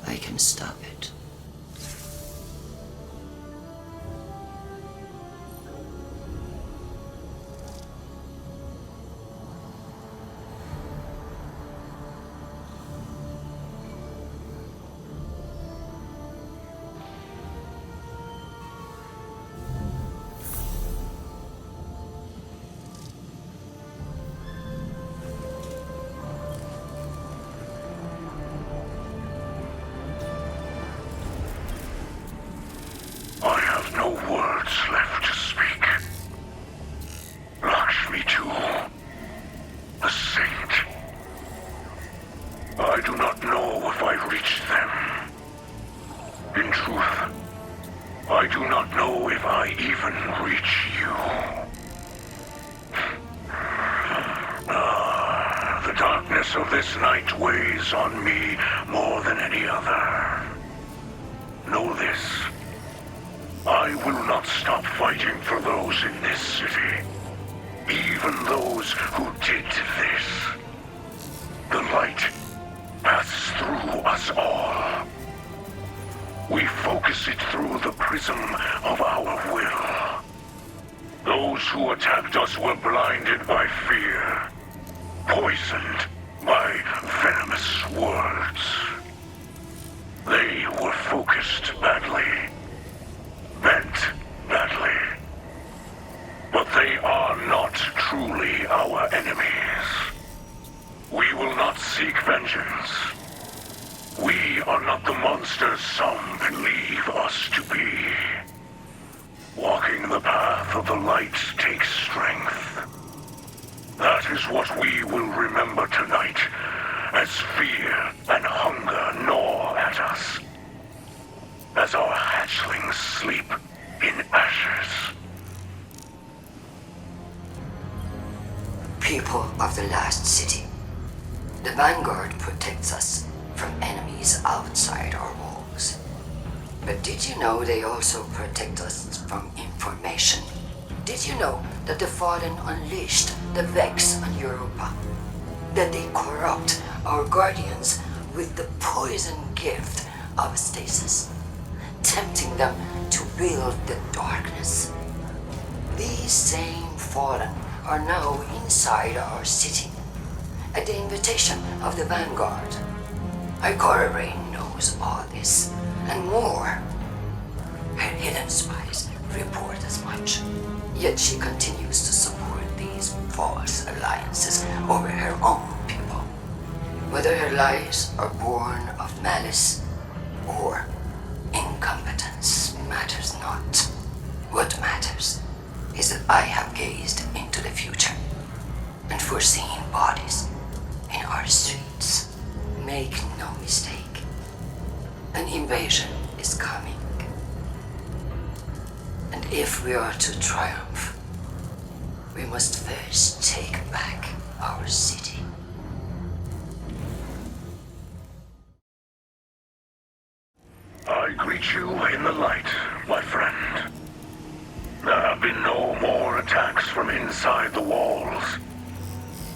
I can stop it. I have no words left to speak. Lakshmi too, the saint. I do not know if I reached them. In truth, I do not know if I even reach you. The darkness of this night weighs on me more than any other. Know this. I will not stop fighting for those in this city. Even those who did this. The light passes through us all. We focus it through the prism of our will. Those who attacked us were blinded by fear, poisoned by venomous words. They were focused badly. Bent badly. But they are not truly our enemies. We will not seek vengeance. We are not the monsters some believe us to be. Walking the path of the light takes strength. That is what we will remember tonight, as fear and hunger gnaw at us. As our hatchlings sleep in ashes. People of the last city. The Vanguard protects us from enemies outside our walls. But did you know they also protect us from information? Did you know that the Fallen unleashed the Vex on Europa? That they corrupt our guardians with the poison gift of stasis, tempting them to wield the darkness? These same Fallen are now inside our city, at the invitation of the Vanguard. Ikora Rain knows all this, and more. Her hidden spies report as much, yet she continues to support these false alliances over her own people. Whether her lies are born of malice or incompetence matters not. What matters is that I have gazed into the future and foreseen bodies in our streets. Make no mistake, an invasion is coming. And if we are to triumph, we must first take back our city. I greet you in the light, my friend. There have been no more attacks from inside the walls.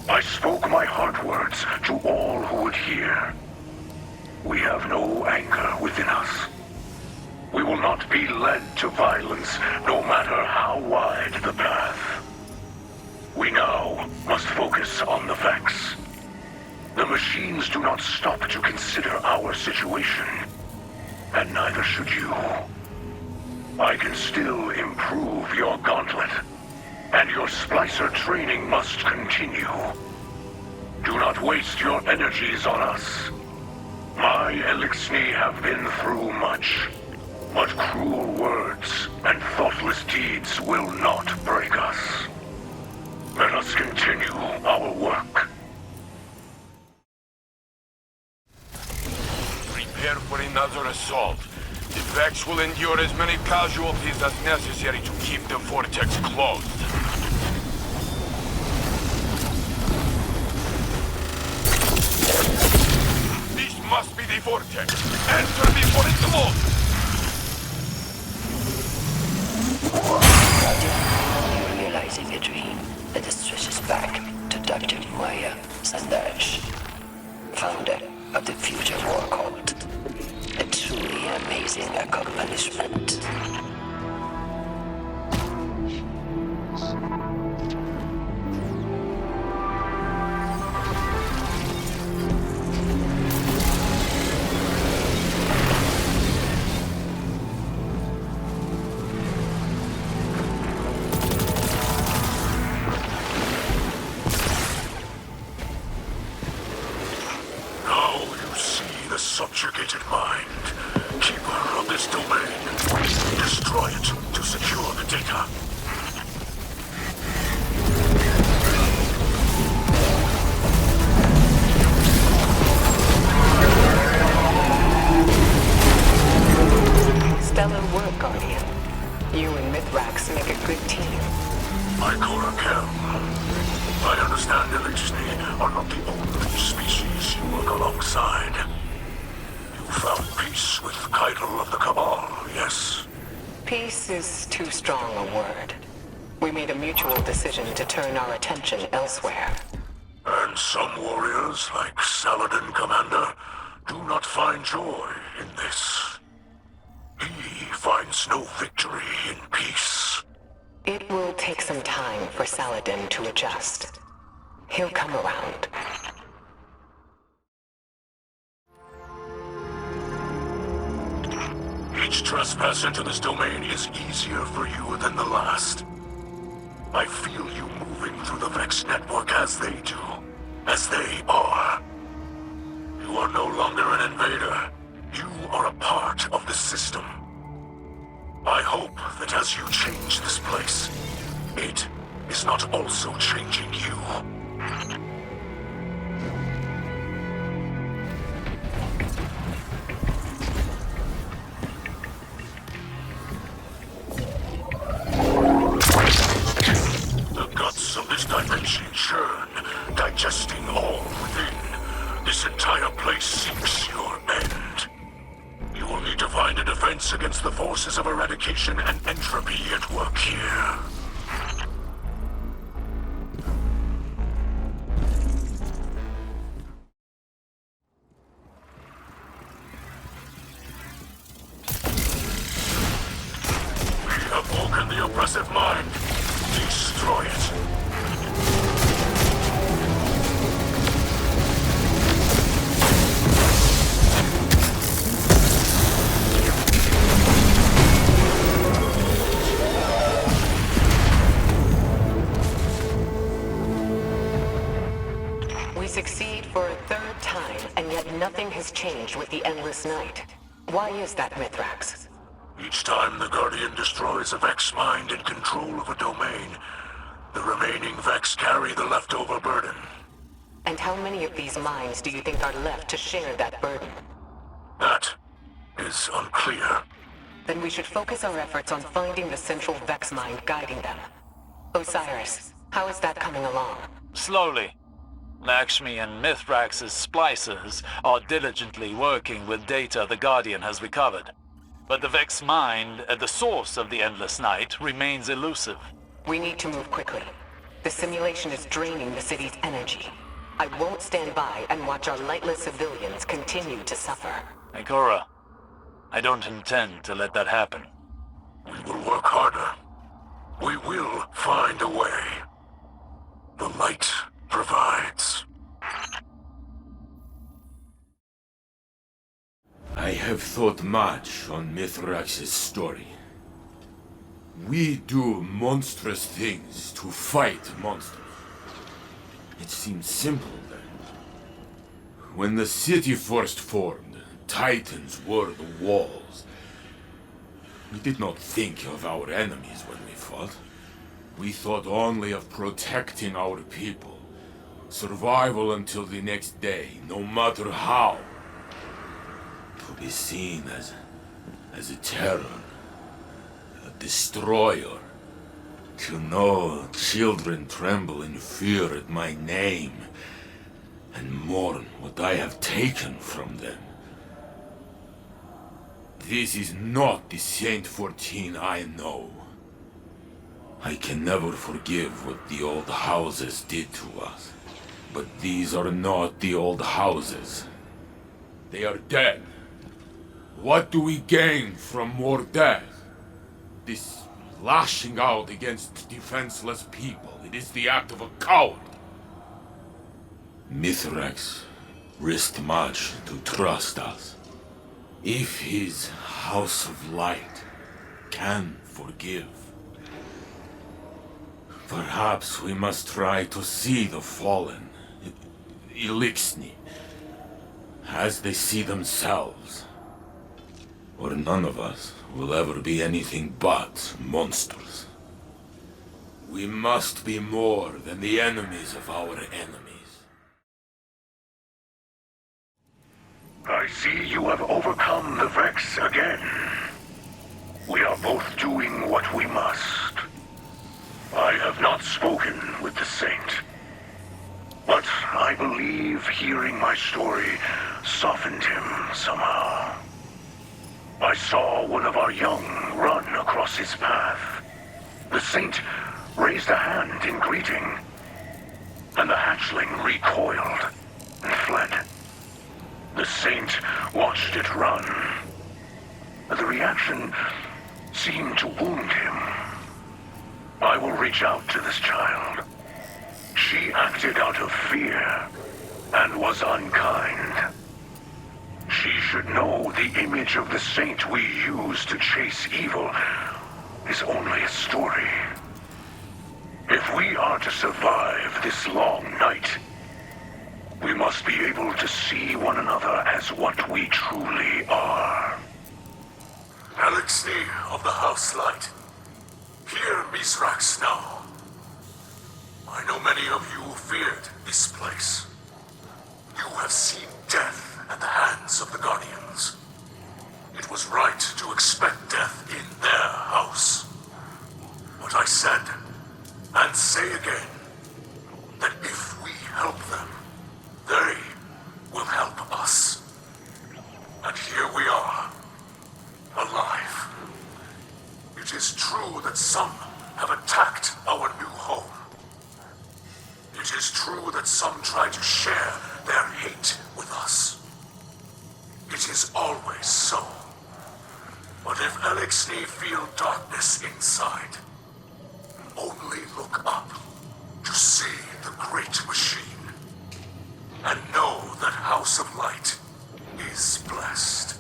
I spoke my heart words to all who would hear. We have no anger within us. We will not be led to violence, no matter how wide the path. We now must focus on the Vex. The machines do not stop to consider our situation, and neither should you. I can still improve your gauntlet, and your Splicer training must continue. Do not waste your energies on us. My Elixni have been through much, but cruel words and thoughtless deeds will not break us. Let us continue our work. Prepare for another assault. The Vex will endure as many casualties as necessary to keep the vortex closed. This must be the vortex. Enter before it closes. You're realizing a dream that stretches back to Dr. Maya Sandash, founder of the Future War Cult. A truly amazing accomplishment. Now you see the subjugated mind, keeper of this domain. Destroy it to secure the data. Stellar work, Guardian. You and Mithrax make a good team. Ikora Kel. I understand Elixni are not the only species you work alongside. You found peace with Keitel of the Cabal, yes? Peace is too strong a word. We made a mutual decision to turn our attention elsewhere. And some warriors, like Saladin Commander, do not find joy in this. He finds no victory in peace. It will take some time for Saladin to adjust. He'll come around. Each trespass into this domain is easier for you than the last. I feel you moving through the Vex network as they do, as they are. You are no longer an invader. You are a part of the system. I hope that as you change this place, it is not also changing you. The guts of this dimension churn, digesting all within. The This entire place seeks your end. You will need to find a defense against the forces of eradication and entropy at work here. We have woken the oppressive mind. Destroy it. We succeed for a third time, and yet nothing has changed with the Endless Night. Why is that, Mithrax? Each time the Guardian destroys a Vex mind in control of a domain, the remaining Vex carry the leftover burden. And how many of these minds do you think are left to share that burden? That is unclear. Then we should focus our efforts on finding the central Vex mind guiding them. Osiris, how is that coming along? Slowly. Lakshmi and Mithrax's splicers are diligently working with data the Guardian has recovered. But the Vex mind at the source of the Endless Night remains elusive. We need to move quickly. The simulation is draining the city's energy. I won't stand by and watch our lightless civilians continue to suffer. Ikora, I don't intend to let that happen. We will work harder. We will find a way. The light provides. I have thought much on Mithrax's story. We do monstrous things to fight monsters. It seems simple then. When the city first formed, Titans were the walls. We did not think of our enemies when we fought. We thought only of protecting our people. Survival until the next day, no matter how. To be seen as a terror, a destroyer. To know children tremble in fear at my name and mourn what I have taken from them. This is not the Saint 14 I know. I can never forgive what the old houses did to us. But these are not the old houses. They are dead. What do we gain from more death? This lashing out against defenseless people, it is the act of a coward. Mithrax risked much to trust us. If his House of Light can forgive, perhaps we must try to see the fallen, Elixni, as they see themselves. Or none of us will ever be anything but monsters. We must be more than the enemies of our enemies. I see you have overcome the Vex again. We are both doing what we must. I have not spoken with the Saint, but I believe hearing my story softened him somehow. I saw one of our young run across his path. The Saint raised a hand in greeting, and the hatchling recoiled and fled. The Saint watched it run. The reaction seemed to wound him. I will reach out to this child. She acted out of fear and was unkind. She should know the image of the Saint we use to chase evil is only a story. If we are to survive this long night, we must be able to see one another as what we truly are. Elixir of the House Light, hear Mithrax now. I know many of you feared this place. You have seen death at the hands of the Guardians. It was right to expect death in their house. But I said, and say again, that if we help them, they will hate with us. It is always so. But if Elixni feel darkness inside, only look up to see the great machine. And know that House of Light is blessed.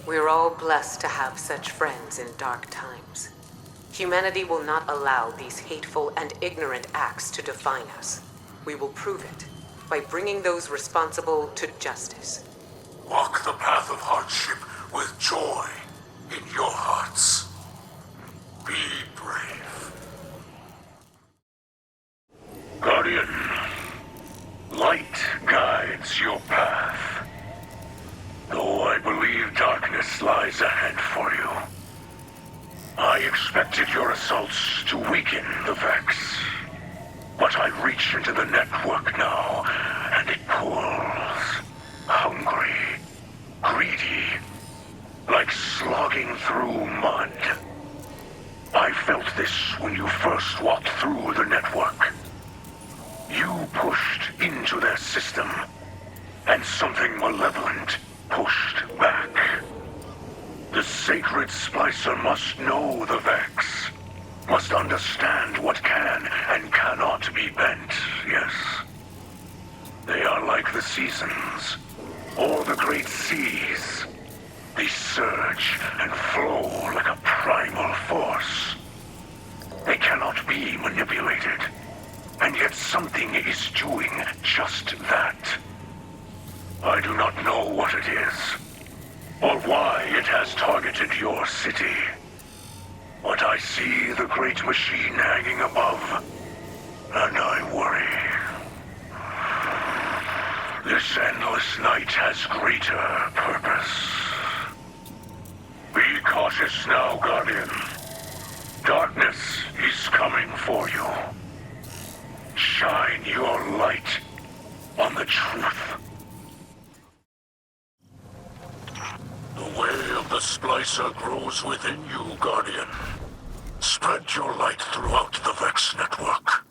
We're all blessed to have such friends in dark times. Humanity will not allow these hateful and ignorant acts to define us. We will prove it by bringing those responsible to justice. Walk the path of hardship with joy in your hearts. Be brave. Guardian, light guides your path. Though I believe darkness lies ahead for you, I expected your assaults to weaken the Vex. But I reach into the network now, and it pulls. Hungry, greedy, like slogging through mud. I felt this when you first walked through the network. You pushed into their system, and something malevolent pushed back. The sacred Splicer must know the Vex, must understand what can and cannot be bent, yes. They are like the seasons, or the great seas. They surge and flow like a primal force. They cannot be manipulated, and yet something is doing just that. I do not know what it is, or why it has targeted your city. But I see the great machine hanging above, and I worry. This endless night has greater purpose. Be cautious now, Guardian. Darkness is coming for you. Shine your light on the truth. The way of the Splicer grows within you, Guardian. Spread your light throughout the Vex network.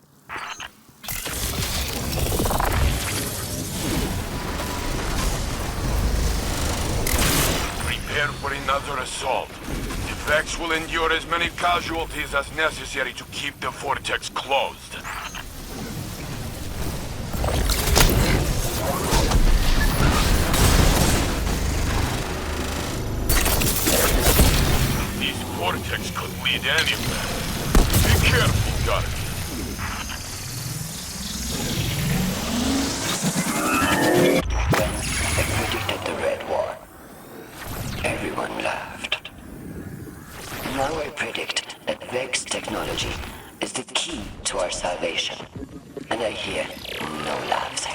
Prepare for another assault. The Vex will endure as many casualties as necessary to keep the vortex closed. This vortex could lead anywhere. Be careful, Guardian. I predicted the Red War. Everyone laughed. Now I predict that Vex technology is the key to our salvation. And I hear no laughs.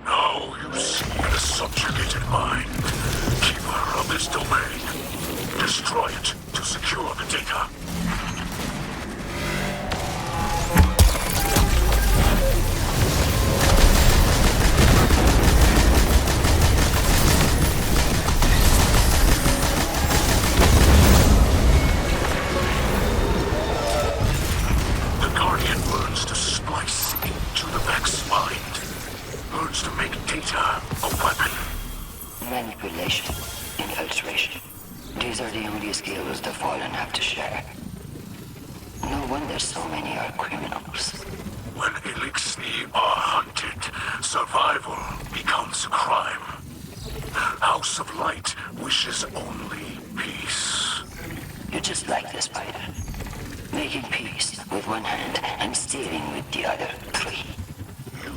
Now you see the subjugated mind. Keeper of this domain. Destroy it to secure the data. The Guardian learns to splice into the Vex mind. Learns to make data a weapon. Manipulation, infiltration. These are the only skills the Fallen have to share. No wonder so many are criminals. When Elixni are hunted, survival becomes a crime. House of Light wishes only peace. You're just like the spider. Making peace with one hand and stealing with the other. 3. You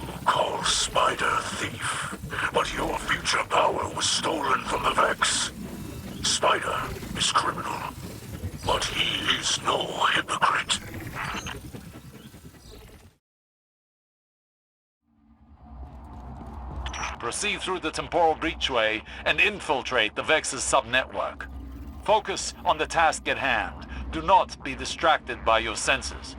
is criminal, but he is no hypocrite. Proceed through the temporal breachway and infiltrate the Vex's subnetwork. Focus on the task at hand. Do not be distracted by your senses.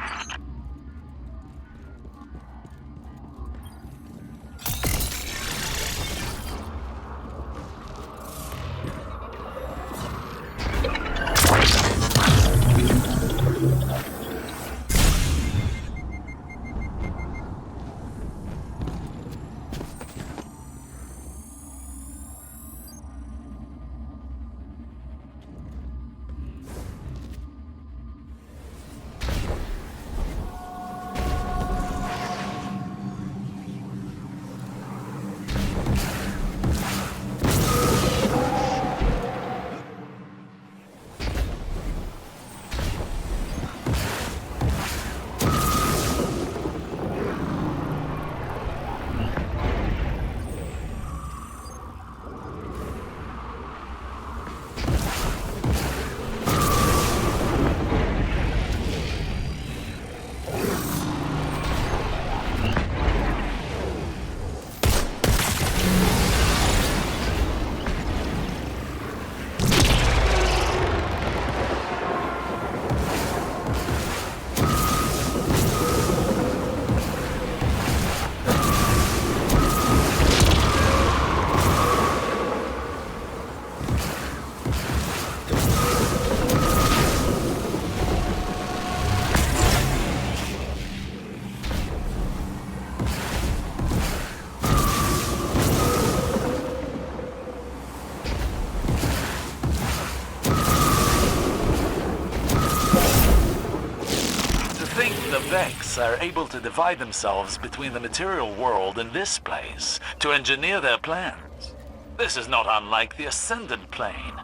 Vex are able to divide themselves between the material world and this place to engineer their plans. This is not unlike the Ascendant Plane,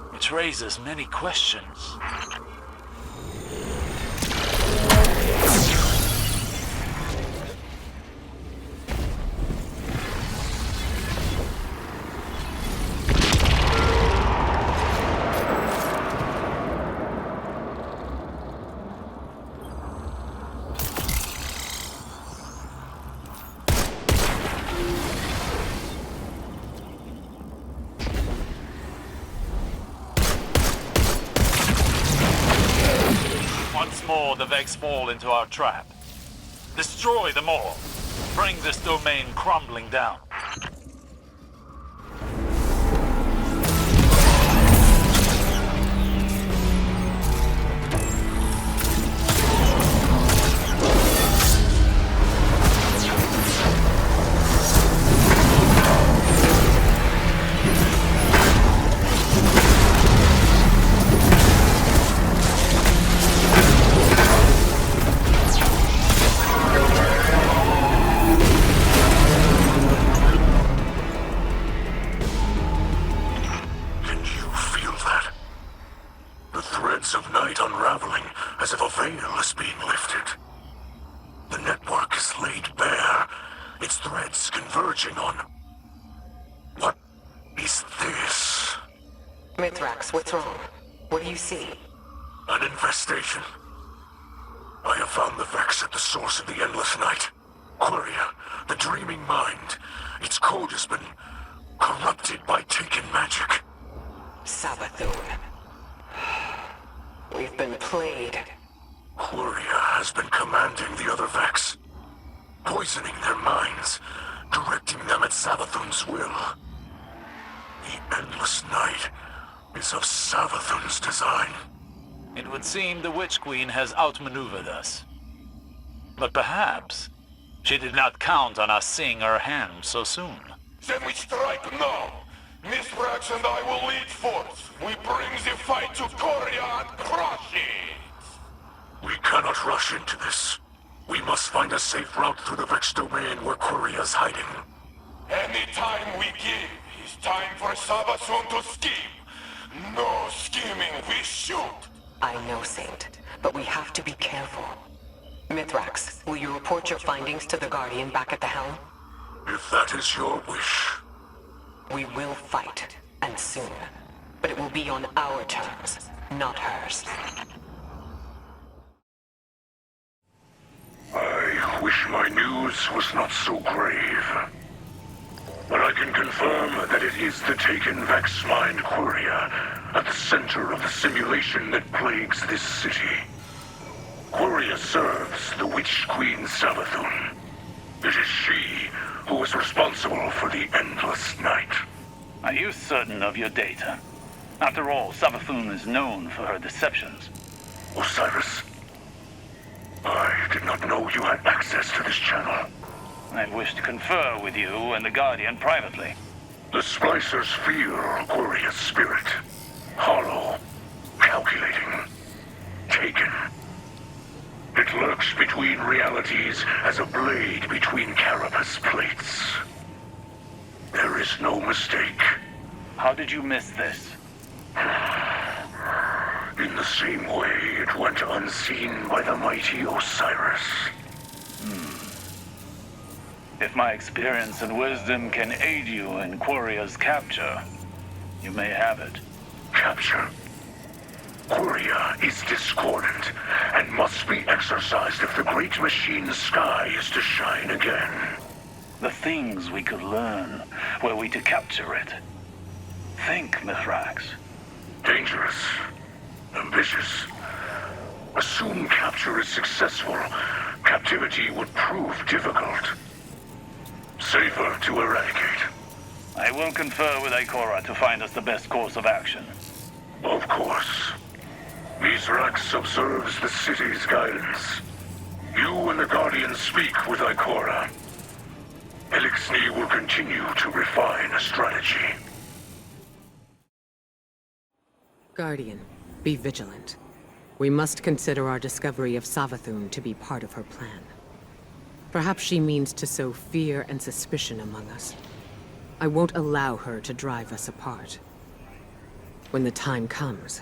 which raises many questions. Once more, the Vex fall into our trap. Destroy them all. Bring this domain crumbling down. Of night unraveling as if a veil is being lifted. The network is laid bare, its threads converging on... What is this? Mithrax, what's wrong? What do you see? An infestation. I have found the Vex at the source of the endless night. Quria, the dreaming mind. Its code has been corrupted by taken magic. Savathun. We've been played. Quria has been commanding the other Vex, poisoning their minds, directing them at Savathun's will. The endless night is of Savathun's design. It would seem the Witch Queen has outmaneuvered us. But perhaps she did not count on us seeing her hand so soon. Then we strike now! Mithrax and I will lead forth. We bring the fight to Coria and crush it! We cannot rush into this. We must find a safe route through the Vex domain where Quiria's hiding. Any time we give is time for Savathun to scheme. No scheming, we shoot! I know, Saint, but we have to be careful. Mithrax, will you report your findings to the Guardian back at the helm? If that is your wish. We will fight, and soon. but it will be on our terms, not hers. I wish my news was not so grave. But I can confirm that it is the taken Vex Mind Quria at the center of the simulation that plagues this city. Quria serves the Witch Queen Savathun. It is she who is responsible for the endless night. Are you certain of your data? After all, Savathun is known for her deceptions. Osiris, I did not know you had access to this channel. I wish to confer with you and the Guardian privately. The Splicers feel Quiria's spirit. Hollow, calculating, taken. It lurks between realities as a blade between carapace plates. There is no mistake. How did you miss this? In the same way it went unseen by the mighty Osiris. If my experience and wisdom can aid you in Quiria's capture, you may have it. Capture? Quiria is discordant and must be exorcised if the great machine's sky is to shine again. The things we could learn were we to capture it. Think, Mithrax. Dangerous. Ambitious. Assume capture is successful, captivity would prove difficult. Safer to eradicate. I will confer with Ikora to find us the best course of action. Of course. Mithrax observes the city's guidance. You and the Guardian speak with Ikora. Elixni will continue to refine a strategy. Guardian, be vigilant. We must consider our discovery of Savathun to be part of her plan. Perhaps she means to sow fear and suspicion among us. I won't allow her to drive us apart. When the time comes,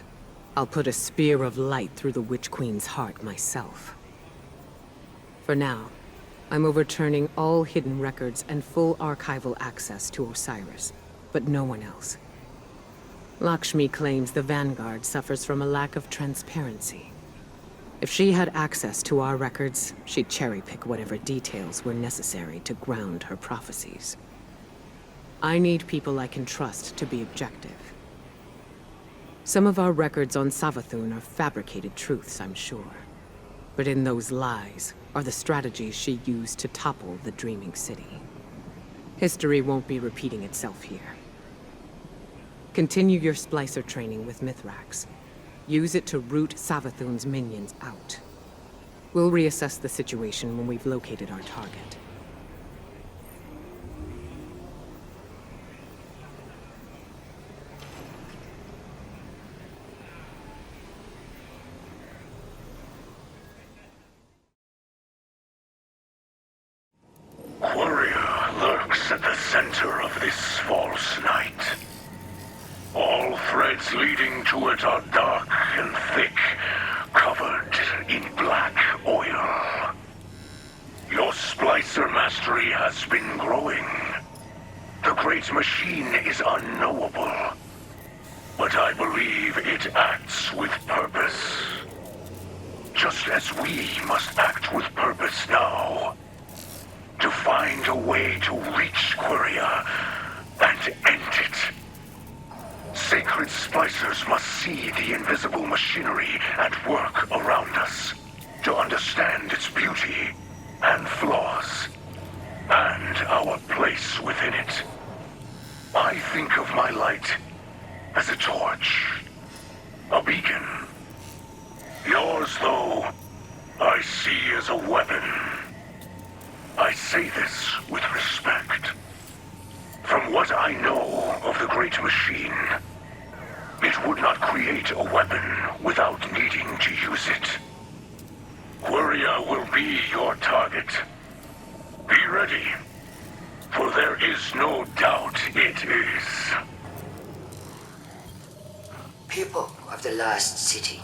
I'll put a spear of light through the Witch Queen's heart myself. For now, I'm overturning all hidden records and full archival access to Osiris, but no one else. Lakshmi claims the Vanguard suffers from a lack of transparency. If she had access to our records, she'd cherry-pick whatever details were necessary to ground her prophecies. I need people I can trust to be objective. Some of our records on Savathun are fabricated truths, I'm sure. But in those lies are the strategies she used to topple the Dreaming City. History won't be repeating itself here. Continue your Splicer training with Mithrax. Use it to root Savathun's minions out. We'll reassess the situation when we've located our target. Quiria lurks at the center of this false night. All threads leading to it are dark and thick, covered in black oil. Your Splicer mastery has been growing. The great machine is unknowable, but I believe it acts with purpose. Just as we must act with purpose now. To find a way to reach Quiria and end it. Sacred Splicers must see the invisible machinery at work around us to understand its beauty and flaws, and our place within it. I think of my light as a torch, a beacon. Yours, though, I see as a weapon. I say this with respect. From what I know of the Great Machine, it would not create a weapon without needing to use it. Quiria will be your target. Be ready, for there is no doubt it is. People of the Lost City,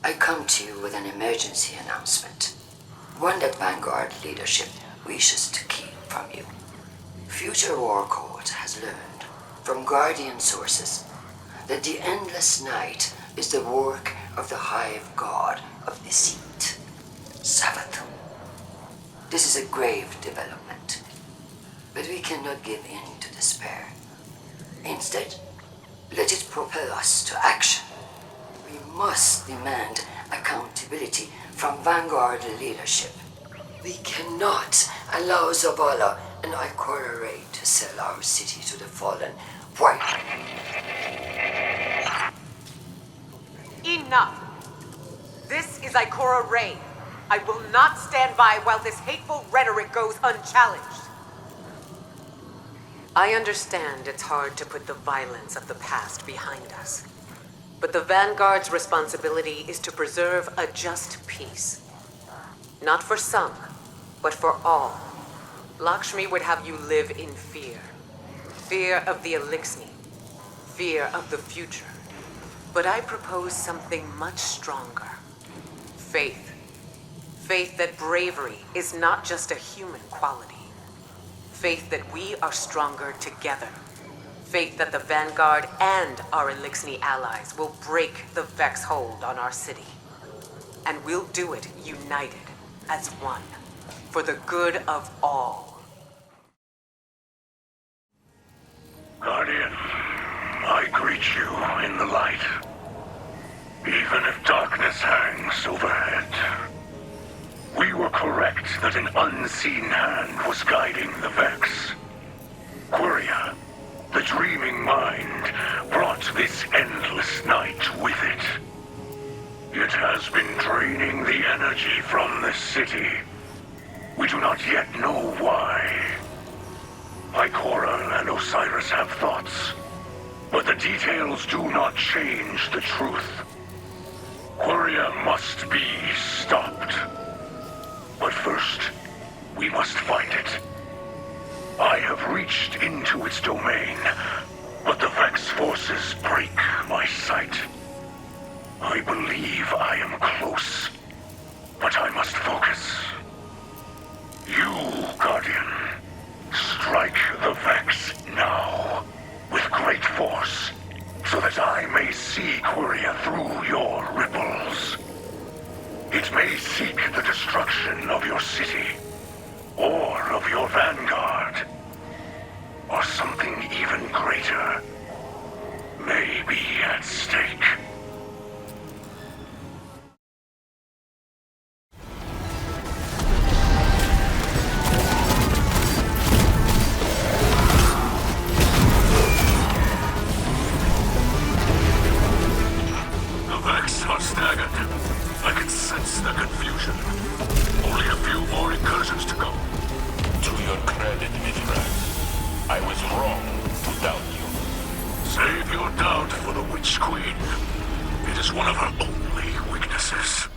I come to you with an emergency announcement. One that Vanguard leadership wishes to keep from you. Future War Court has learned from Guardian sources that the endless night is the work of the hive god of deceit, Sabbath. This is a grave development, but we cannot give in to despair. Instead, let it propel us to action. We must demand accountability from Vanguard leadership. We cannot allow Zavala and Ikora Ray to sell our city to the fallen. Why? Enough! This is Ikora Ray. I will not stand by while this hateful rhetoric goes unchallenged. I understand it's hard to put the violence of the past behind us. But the Vanguard's responsibility is to preserve a just peace. Not for some, but for all. Lakshmi would have you live in fear. Fear of the Elixni. Fear of the future. But I propose something much stronger. Faith. Faith that bravery is not just a human quality. Faith that we are stronger together. Faith that the Vanguard and our Elixni allies will break the Vex hold on our city. And we'll do it united, as one, for the good of all. Guardian, I greet you in the light. Even if darkness hangs overhead. We were correct that an unseen hand was guiding the Vex. Quria, the dreaming mind, brought this endless night with it. It has been draining the energy from this city. We do not yet know why. Ikora and Osiris have thoughts, but the details do not change the truth. Quria must be stopped. But first, we must find it. I have reached into its domain, but the Vex forces break my sight. I believe I am close, but I must focus. You, Guardian, strike the Vex now, with great force, so that I may see Quria through your ripples. It may seek the destruction of your city, or of your Vanguard, or something even greater may be at stake. The Vex are staggered. I can sense the confusion. Only a few more incursions to go. To your credit, Mithra, I was wrong to doubt you. Save your doubt for the Witch Queen. It is one of her only weaknesses.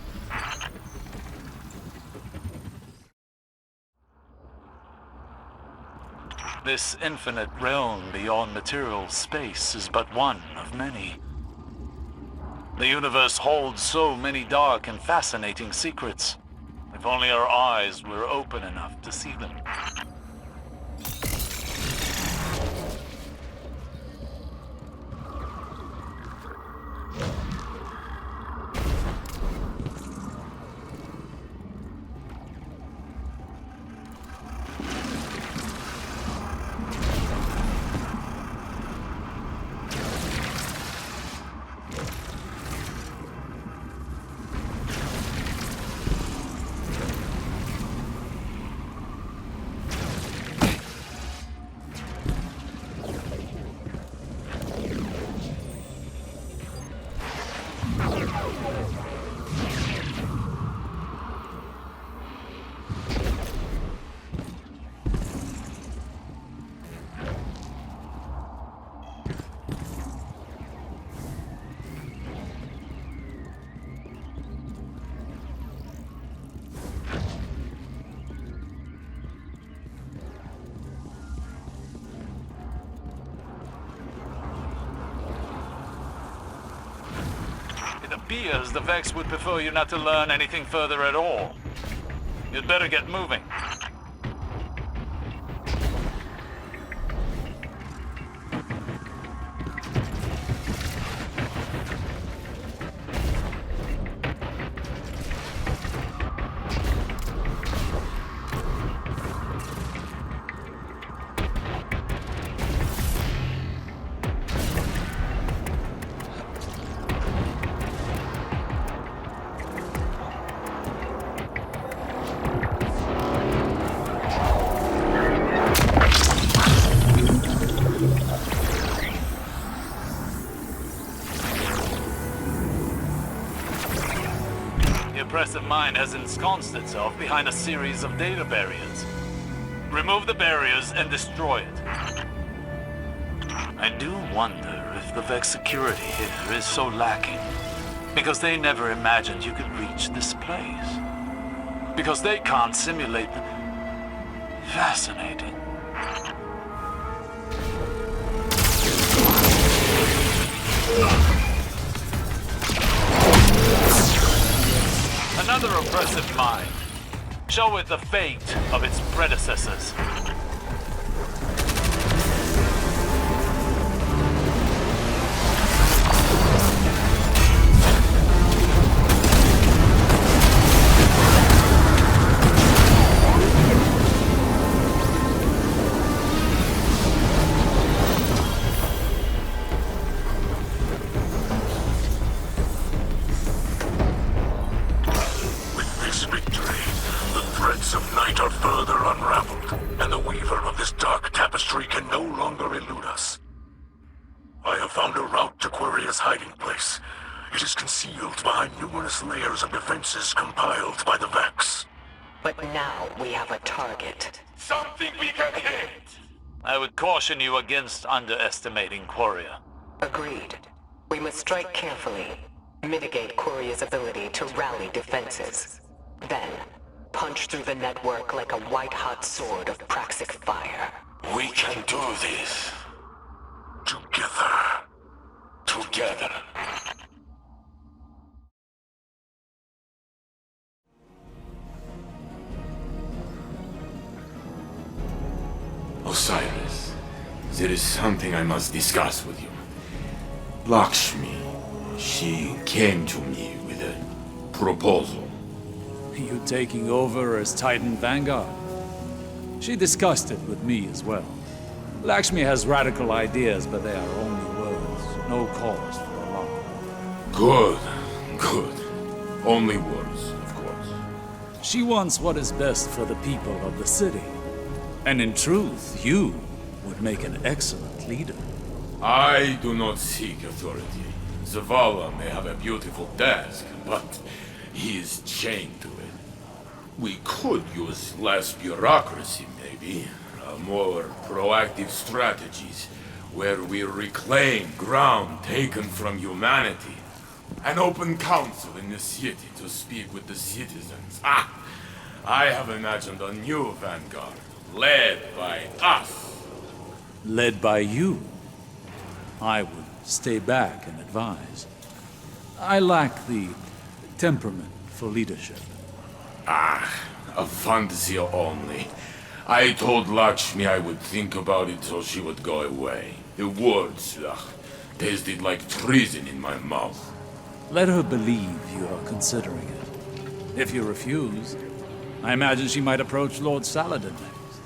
This infinite realm beyond material space is but one of many. The universe holds so many dark and fascinating secrets. If only our eyes were open enough to see them. It appears the Vex would prefer you not to learn anything further at all. You'd better get moving. oppressive mind has ensconced itself behind a series of data barriers. Remove the barriers and destroy it. I do wonder if the Vex security here is so lacking because they never imagined you could reach this place. Because they can't simulate the... Fascinating. Another oppressive mind. Show it the fate of its predecessors. Layers of defenses compiled by the Vex. But now we have a target. Something we can hit! I would caution you against underestimating Quoria. Agreed. We must strike carefully, mitigate Quoria's ability to rally defenses. Then, punch through the network like a white-hot sword of praxic fire. We can do this. Together. Together. Osiris, there is something I must discuss with you. Lakshmi, she came to me with a proposal. You taking over as Titan Vanguard? She discussed it with me as well. Lakshmi has radical ideas, but they are only words, no cause for alarm. Good, good. Only words, of course. She wants what is best for the people of the city. And in truth, you would make an excellent leader. I do not seek authority. Zavala may have a beautiful desk, but he is chained to it. We could use less bureaucracy, maybe. More proactive strategies, where we reclaim ground taken from humanity. An open council in the city to speak with the citizens. I have imagined a new vanguard. Led by us. Led by you? I would stay back and advise. I lack the temperament for leadership. A fantasy only. I told Lakshmi I would think about it so she would go away. The words, tasted like treason in my mouth. Let her believe you are considering it. If you refuse, I imagine she might approach Lord Saladin next.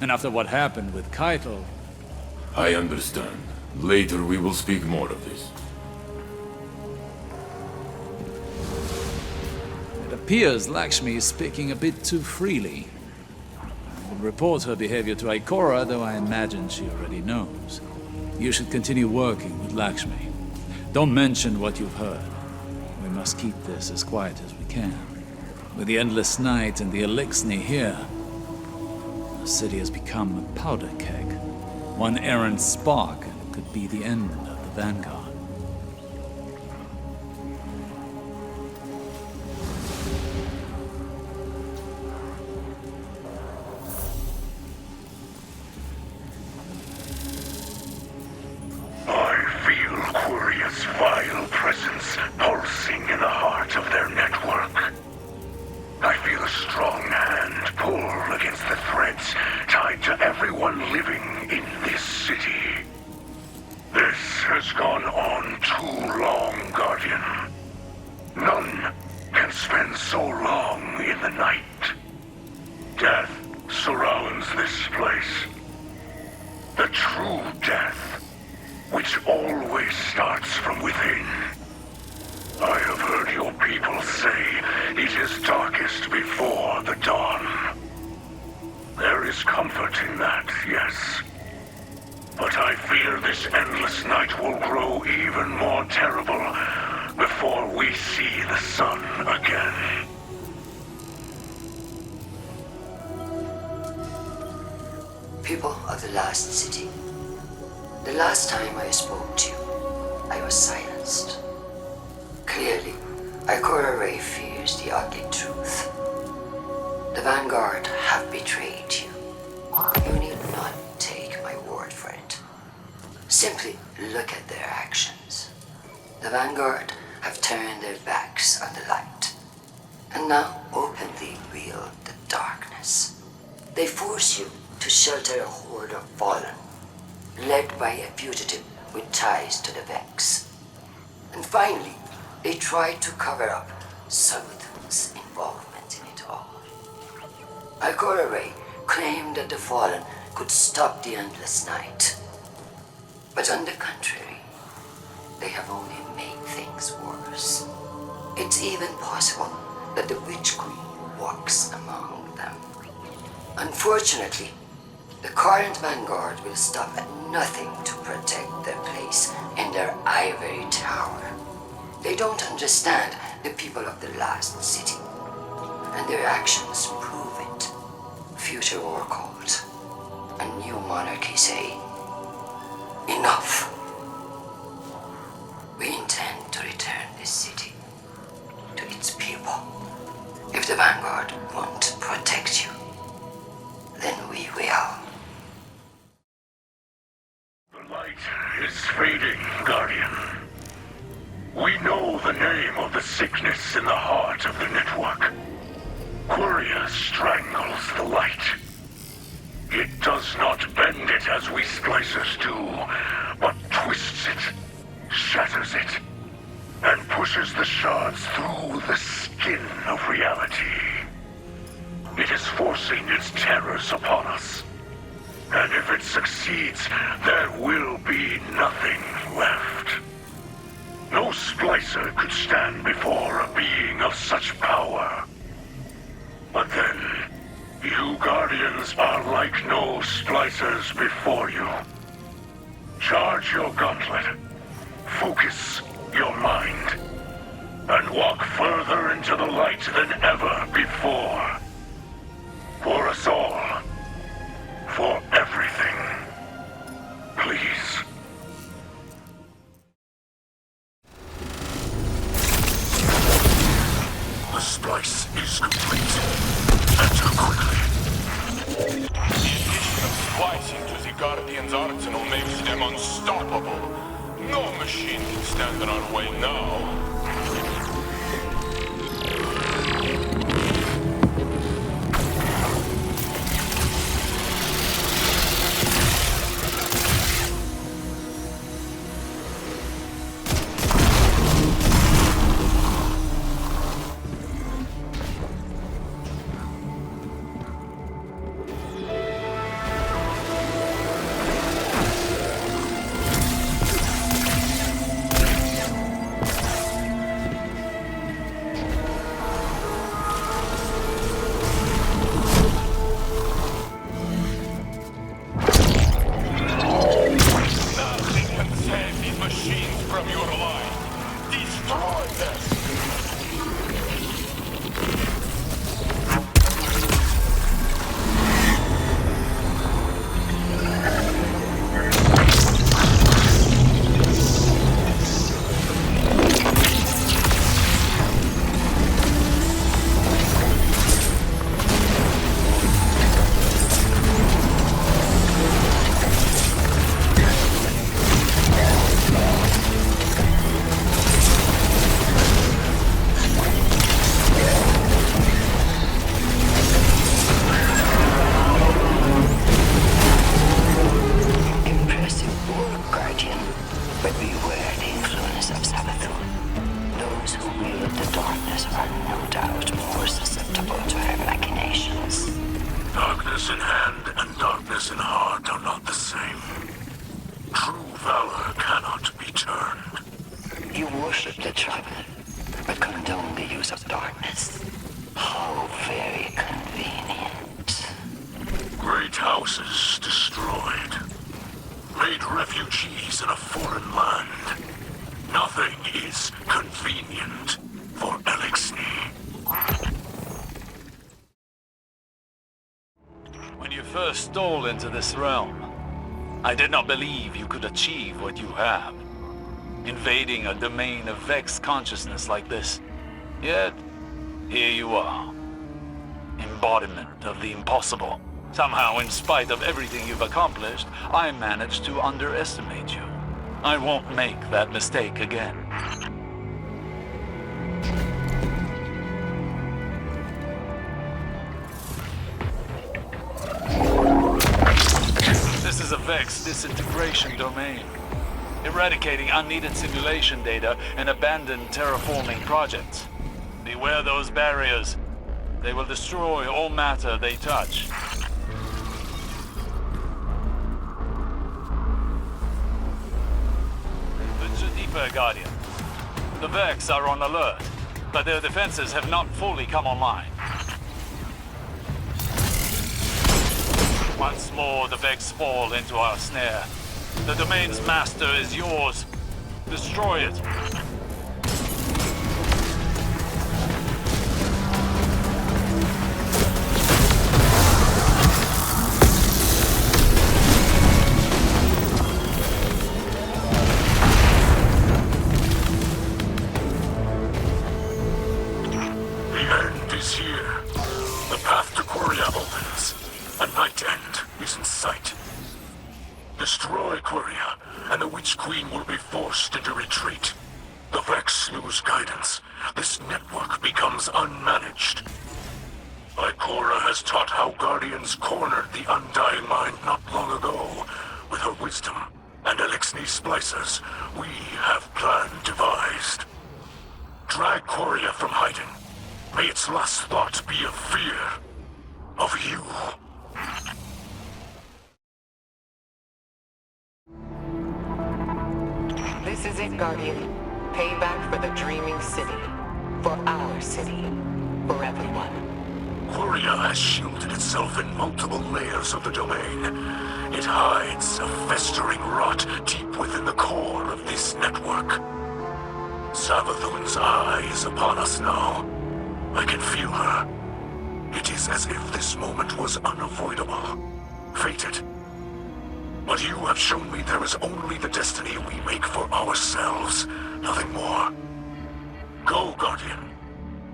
And after what happened with Keitel... I understand. Later we will speak more of this. It appears Lakshmi is speaking a bit too freely. I will report her behavior to Ikora, though I imagine she already knows. You should continue working with Lakshmi. Don't mention what you've heard. We must keep this as quiet as we can. With the endless night and the Elixni here, the city has become a powder keg. One errant spark, and it could be the end of the Vanguard. I feel Quoria's vile presence pulsing in the heart of their network. I feel a strong hand pull against the threads tied to everyone living in this city. This has gone on too long, Guardian. None can spend so long in the night. Death surrounds this place. The true death, which always starts from within. I have heard your people say it is darkest before the dawn. There is comfort in that, yes. But I fear this endless night will grow even more terrible before we see the sun again. People of the Last City. The last time I spoke to you, I was silenced. Clearly, Ikora Ray fears the ugly truth. The Vanguard have betrayed you. You need not take my word for it. Simply look at their actions. The Vanguard have turned their backs on the light, and now openly wield the darkness. They force you to shelter a horde of fallen, led by a fugitive with ties to the Vex. And finally, they try to cover up Southern's involvement in it all. Ikora Ray claimed that the Fallen could stop the endless night. But on the contrary, they have only made things worse. It's even possible that the Witch Queen walks among them. Unfortunately, the current Vanguard will stop at nothing to protect their place in their ivory tower. They don't understand the people of the Last City, and their actions prove it. Future War Cult and New Monarchy say, enough. We intend to return this city to its people. If the Vanguard won't protect you, then we will. The light is fading, Guardian. We know the name of the sickness in the heart of the network. Quria strangles the light. It does not bend it as we splicers do, but twists it, shatters it, and pushes the shards through the skin of reality. It is forcing its terrors upon us. And if it succeeds, there will be nothing left. No Splicer could stand before a being of such power. But then, you Guardians are like no Splicers before you. Charge your gauntlet, focus your mind, and walk further into the light than ever before. For us all. For everything. Please. The splice is complete. Enter quickly. The addition of splicing to the Guardian's arsenal makes them unstoppable. No machine can stand in our way now. Darkness in hand and darkness in heart are not the same. True valor cannot be turned. You worship the Traveler, but condone the use of darkness. How very convenient. Great houses destroyed. Made refugees in a foreign land. Nothing is convenient for Elixni. When you first stole into this realm. I did not believe you could achieve what you have. Invading a domain of Vex consciousness like this. Yet, here you are. Embodiment of the impossible. Somehow, in spite of everything you've accomplished, I managed to underestimate you. I won't make that mistake again. This is a Vex disintegration domain. Eradicating unneeded simulation data and abandoned terraforming projects. Beware those barriers. They will destroy all matter they touch. Deeper, Guardian. The Vex are on alert, but their defenses have not fully come online. Once more, the Vex fall into our snare. The domain's master is yours. Destroy it. Destroy Queria, and the Witch Queen will be forced into retreat. The Vex lose guidance. This network becomes unmanaged. Ikora has taught how Guardians cornered the Undying Mind not long ago. With her wisdom and Elixni Splicers, we have plan devised. Drag Queria from hiding. May its last thought be of fear. Of you. This is it, Guardian. Payback for the Dreaming City. For our city. For everyone. Queria has shielded itself in multiple layers of the domain. It hides a festering rot deep within the core of this network. Savathun's eye is upon us now. I can feel her. It is as if this moment was unavoidable. Fated. But you have shown me there is only the destiny we make for ourselves, nothing more. Go, Guardian.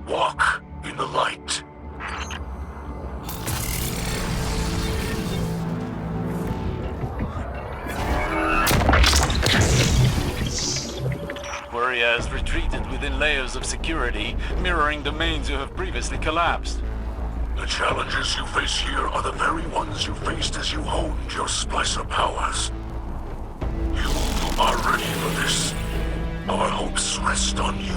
Walk in the light. Queria has retreated within layers of security, mirroring domains you have previously collapsed. The challenges you face here are the very ones you faced as you honed your Splicer powers. You are ready for this. Our hopes rest on you.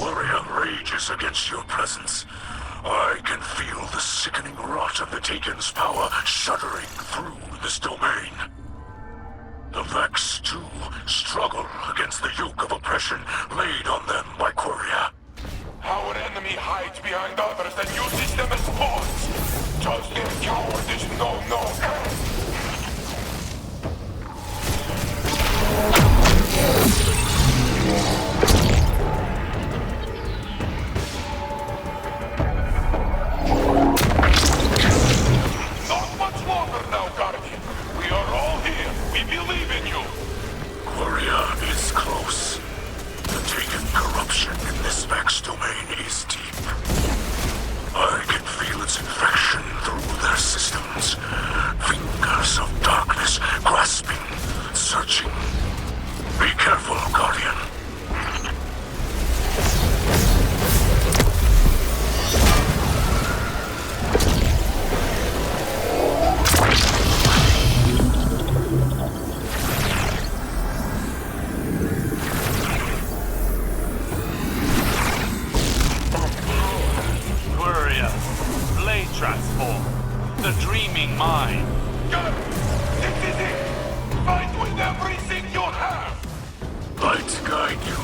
Warrior rages against your presence. I can feel the sickening rot of the Taken's power shuddering through this domain. The Vex, too, struggle against the yoke of oppression laid on them by Queria. Our enemy hides behind others and uses them as pawns. Just their cowardice know no end. Not much longer now, Guardian. We are all here. We believe in you. Queria is close. The Taken corruption in this Vex domain is deep. I can feel its infection through their systems. Fingers of darkness grasping, searching. Be careful, Guardian. Queria, blade transform, the dreaming mind. Good. This is it. Fight with everything you have. Light guide you.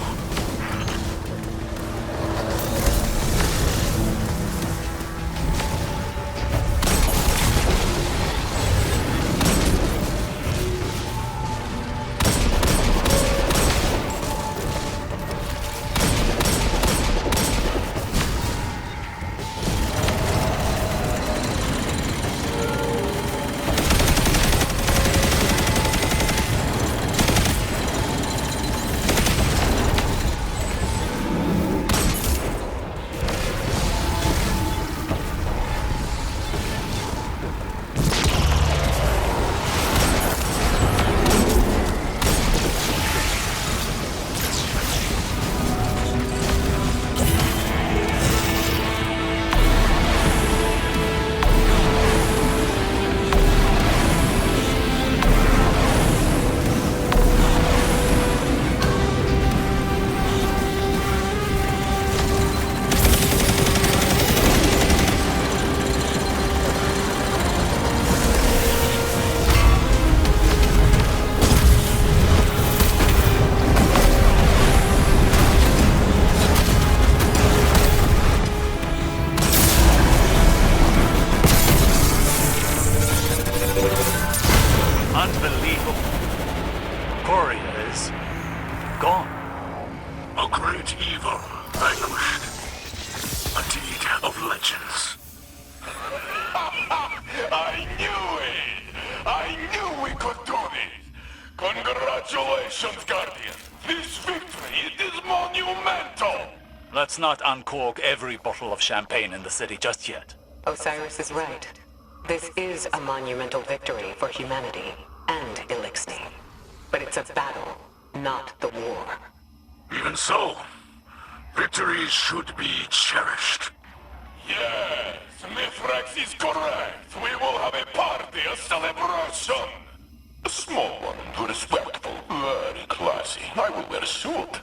Unbelievable. Courier is gone. A great evil vanquished. A deed of legends. I knew it! I knew we could do this! Congratulations, Guardian! This victory is monumental! Let's not uncork every bottle of champagne in the city just yet. Osiris is right. This is a monumental victory for humanity and Elixni. But it's a battle, not the war. Even so, victories should be cherished. Yes, Mithrax is correct. We will have a party, a celebration. A small one, respectful, very classy. I will wear a suit.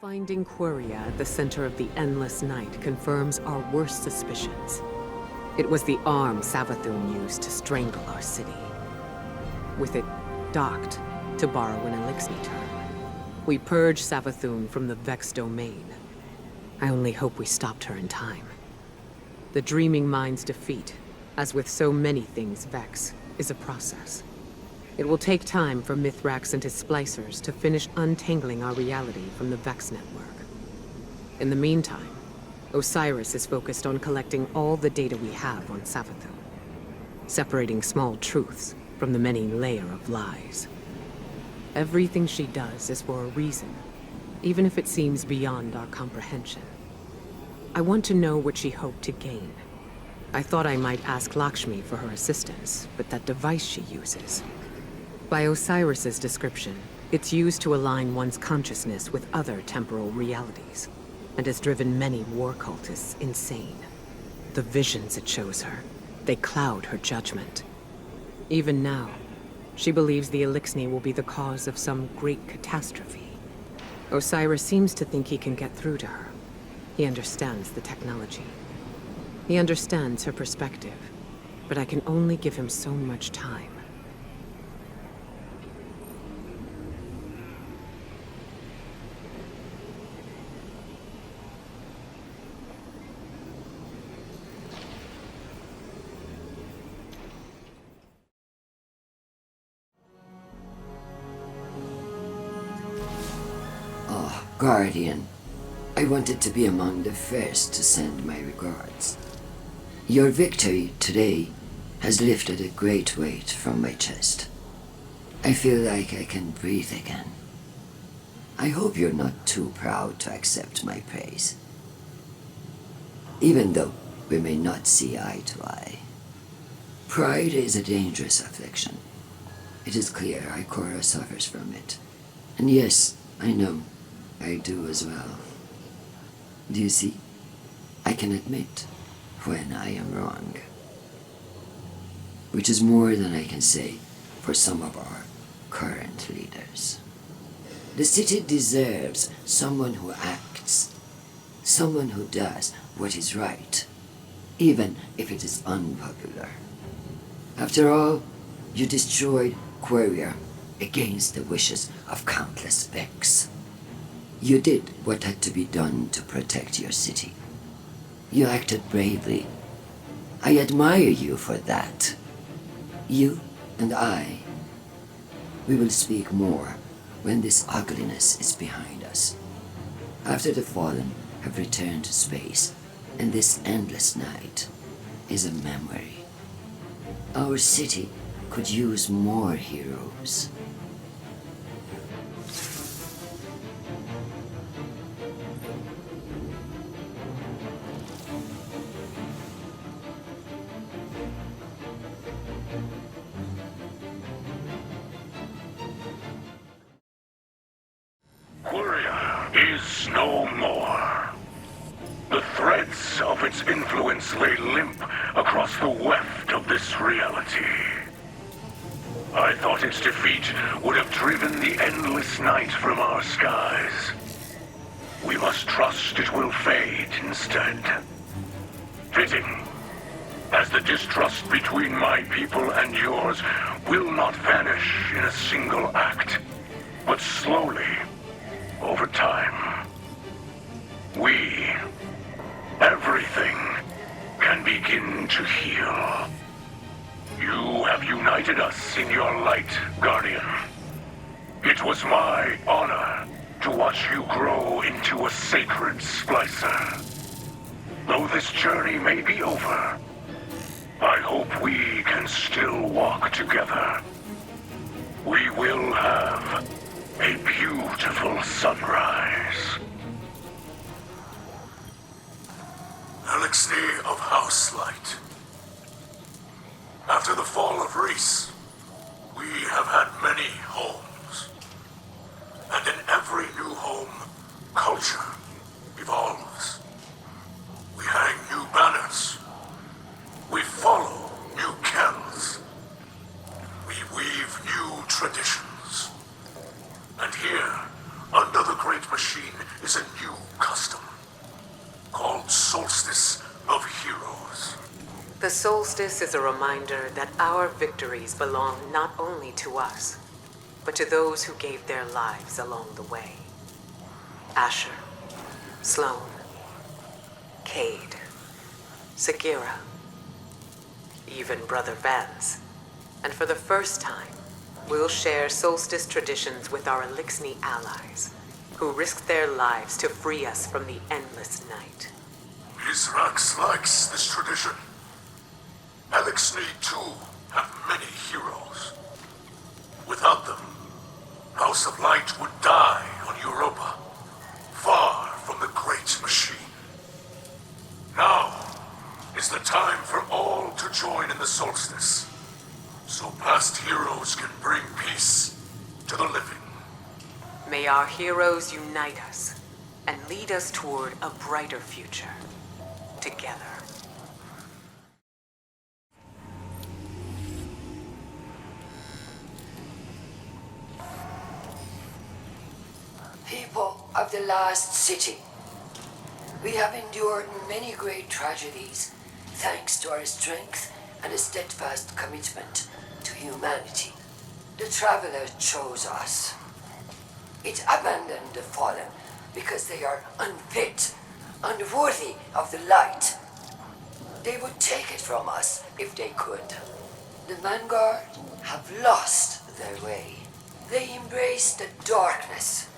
Finding Queria at the center of the Endless Night confirms our worst suspicions. It was the arm Savathun used to strangle our city. With it docked, to borrow an Elixni term, we purged Savathun from the Vex domain. I only hope we stopped her in time. The Dreaming Mind's defeat, as with so many things Vex, is a process. It will take time for Mithrax and his splicers to finish untangling our reality from the Vex network. In the meantime, Osiris is focused on collecting all the data we have on Savathun, separating small truths from the many layers of lies. Everything she does is for a reason, even if it seems beyond our comprehension. I want to know what she hoped to gain. I thought I might ask Lakshmi for her assistance, but that device she uses... By Osiris's description, it's used to align one's consciousness with other temporal realities, and has driven many war cultists insane. The visions it shows her, they cloud her judgment. Even now, she believes the Elixni will be the cause of some great catastrophe. Osiris seems to think he can get through to her. He understands the technology. He understands her perspective, but I can only give him so much time. Guardian, I wanted to be among the first to send my regards. Your victory today has lifted a great weight from my chest. I feel like I can breathe again. I hope you're not too proud to accept my praise. Even though we may not see eye to eye. Pride is a dangerous affliction. It is clear Ikora suffers from it. And yes, I know. I do as well. Do you see? I can admit when I am wrong. Which is more than I can say for some of our current leaders. The city deserves someone who acts, someone who does what is right, even if it is unpopular. After all, you destroyed Queria against the wishes of countless Vex. You did what had to be done to protect your city. You acted bravely. I admire you for that. You and I, we will speak more when this ugliness is behind us. After the Fallen have returned to space, and this endless night is a memory. Our city could use more heroes. Is no more. The threads of its influence lay limp across the weft of this reality. I thought its defeat would have driven the endless night from our skies. We must trust it will fade instead. Fitting, as the distrust between my people and yours will not vanish in a single act, but slowly, over time. Everything can be begin to heal. You have united us in your light, Guardian. It was my honor to watch you grow into a sacred Splicer. Though this journey may be over, I hope we can still walk together. We will have a beautiful sunrise. Elixir of House Light. After the fall of Reese, we have had many homes. And in every new home, culture evolves. We hang new banners. We follow new kells. We weave new traditions. And here, under the Great Machine, is a new custom called Solstice of Heroes. The solstice is a reminder that our victories belong not only to us, but to those who gave their lives along the way. Asher, Sloan, Cade, Sagira, even Brother Vance. And for the first time, we'll share solstice traditions with our Elixni allies, who risked their lives to free us from the endless night. Mithrax likes this tradition. Elixni, too, have many heroes. Without them, House of Light would die on Europa, far from the Great Machine. Now is the time for all to join in the solstice, so past heroes can bring peace to the living. May our heroes unite us and lead us toward a brighter future, together. People of the Last City, we have endured many great tragedies thanks to our strength and a steadfast commitment to humanity. The Traveler chose us. It abandoned the fallen because they are unfit, unworthy of the light. They would take it from us if they could. The Vanguard have lost their way. They embrace the darkness.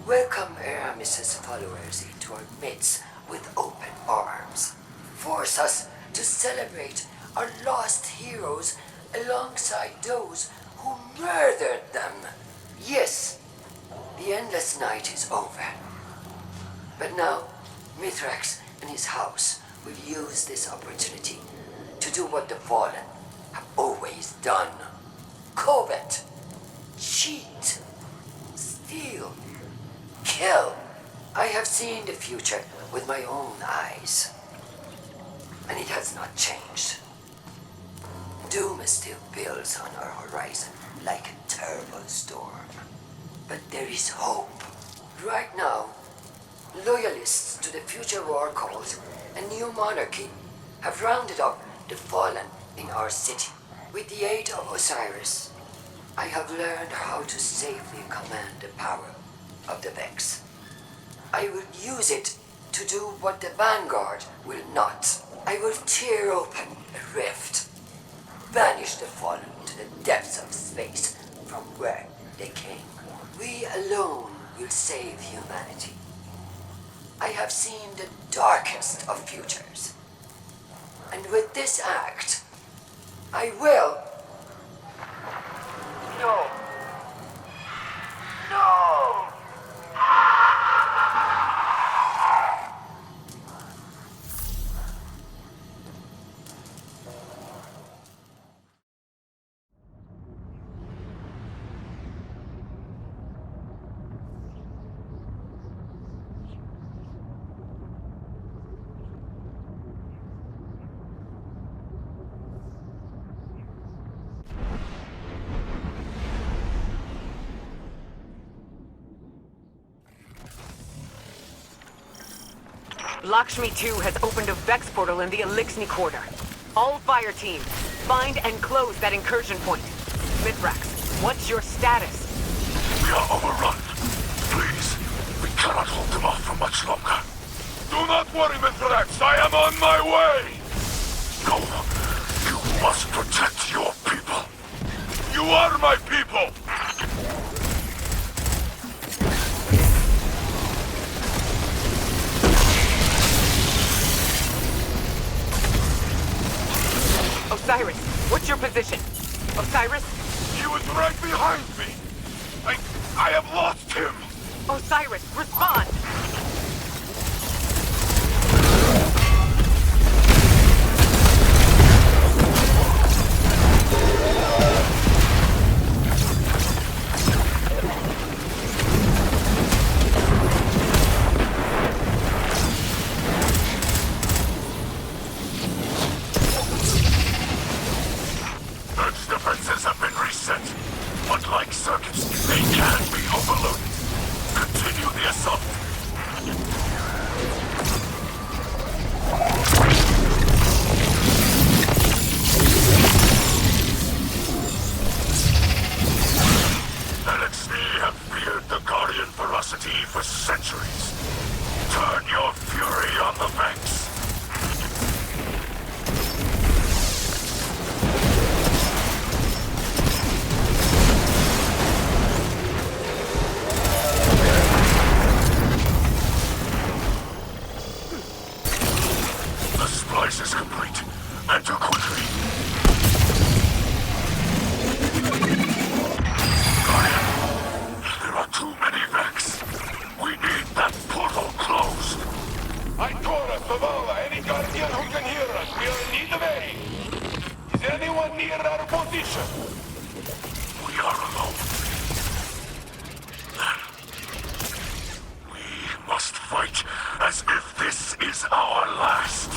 Welcome Aramis's followers into our midst with open arms. Force us to celebrate our lost heroes alongside those who murdered them. Yes, the endless night is over. But now, Mithrax and his house will use this opportunity to do what the Fallen have always done. Covet, cheat, steal, kill. I have seen the future with my own eyes, and it has not changed. Doom still builds on our horizon like a terrible storm. But there is hope. Right now, loyalists to the future war cause and new monarchy have rounded up the fallen in our city. With the aid of Osiris, I have learned how to safely command the power of the Vex. I will use it to do what the Vanguard will not. I will tear open a rift, banish the fallen to the depths of space from where they came. We alone will save humanity. I have seen the darkest of futures. And with this act, I will... No. No! Lakshmi 2 has opened a Vex portal in the Elixni Quarter. All fire teams, find and close that incursion point. Mithrax, what's your status? We are overrun. Please, we cannot hold them off for much longer. Do not worry, Mithrax. I am on my way. Osiris, what's your position? Osiris? He was right behind me! I have lost him! Osiris, respond! Earth's defenses have been reset. But like circuits, they can be overloaded. Continue the assault. LXD have feared the Guardian ferocity for centuries. Turn your fury on the Vex. The splice is complete. Enter quickly. Guardian, there are too many Vex. We need that portal closed. I Cora, Zavala, any Guardian who can hear us. We are in need of aid. Is anyone near our position? We are alone. Then, we must fight as if this is our last.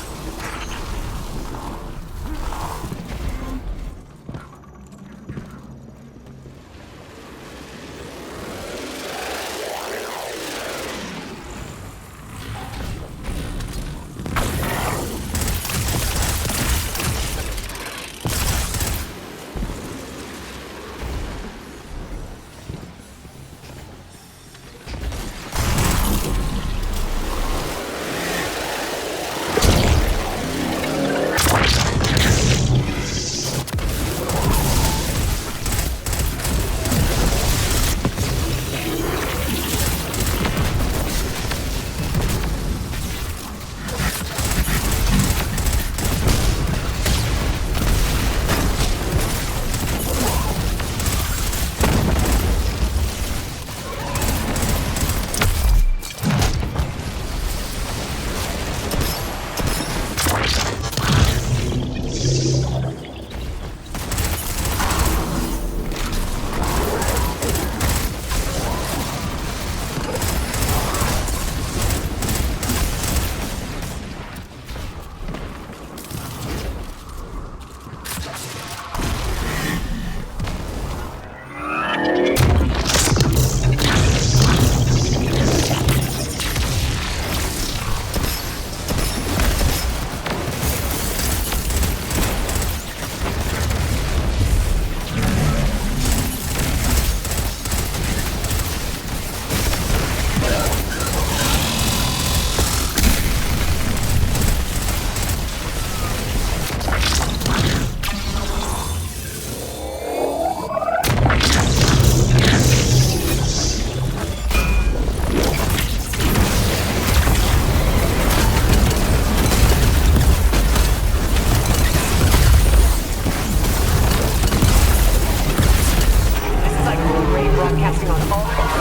Broadcasting on all channels.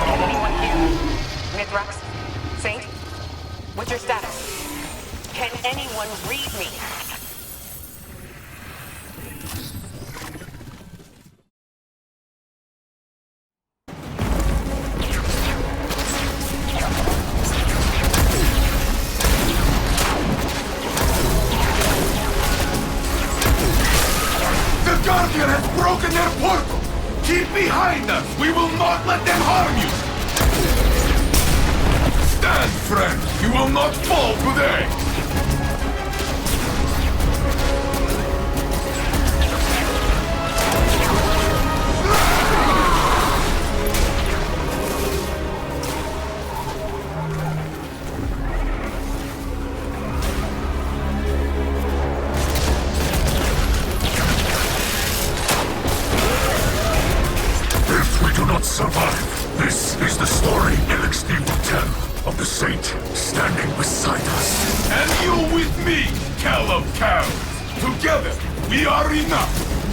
Can anyone hear me? Mithrax? Saint? What's your status? Can anyone read me? The Guardian has broken their portal! Keep behind us! We will not let them harm you! Stand, friend! You will not fall today! Survive. This is the story LXD will tell of the Saint standing beside us. And you with me, Cal of Cows, to Together, we are enough!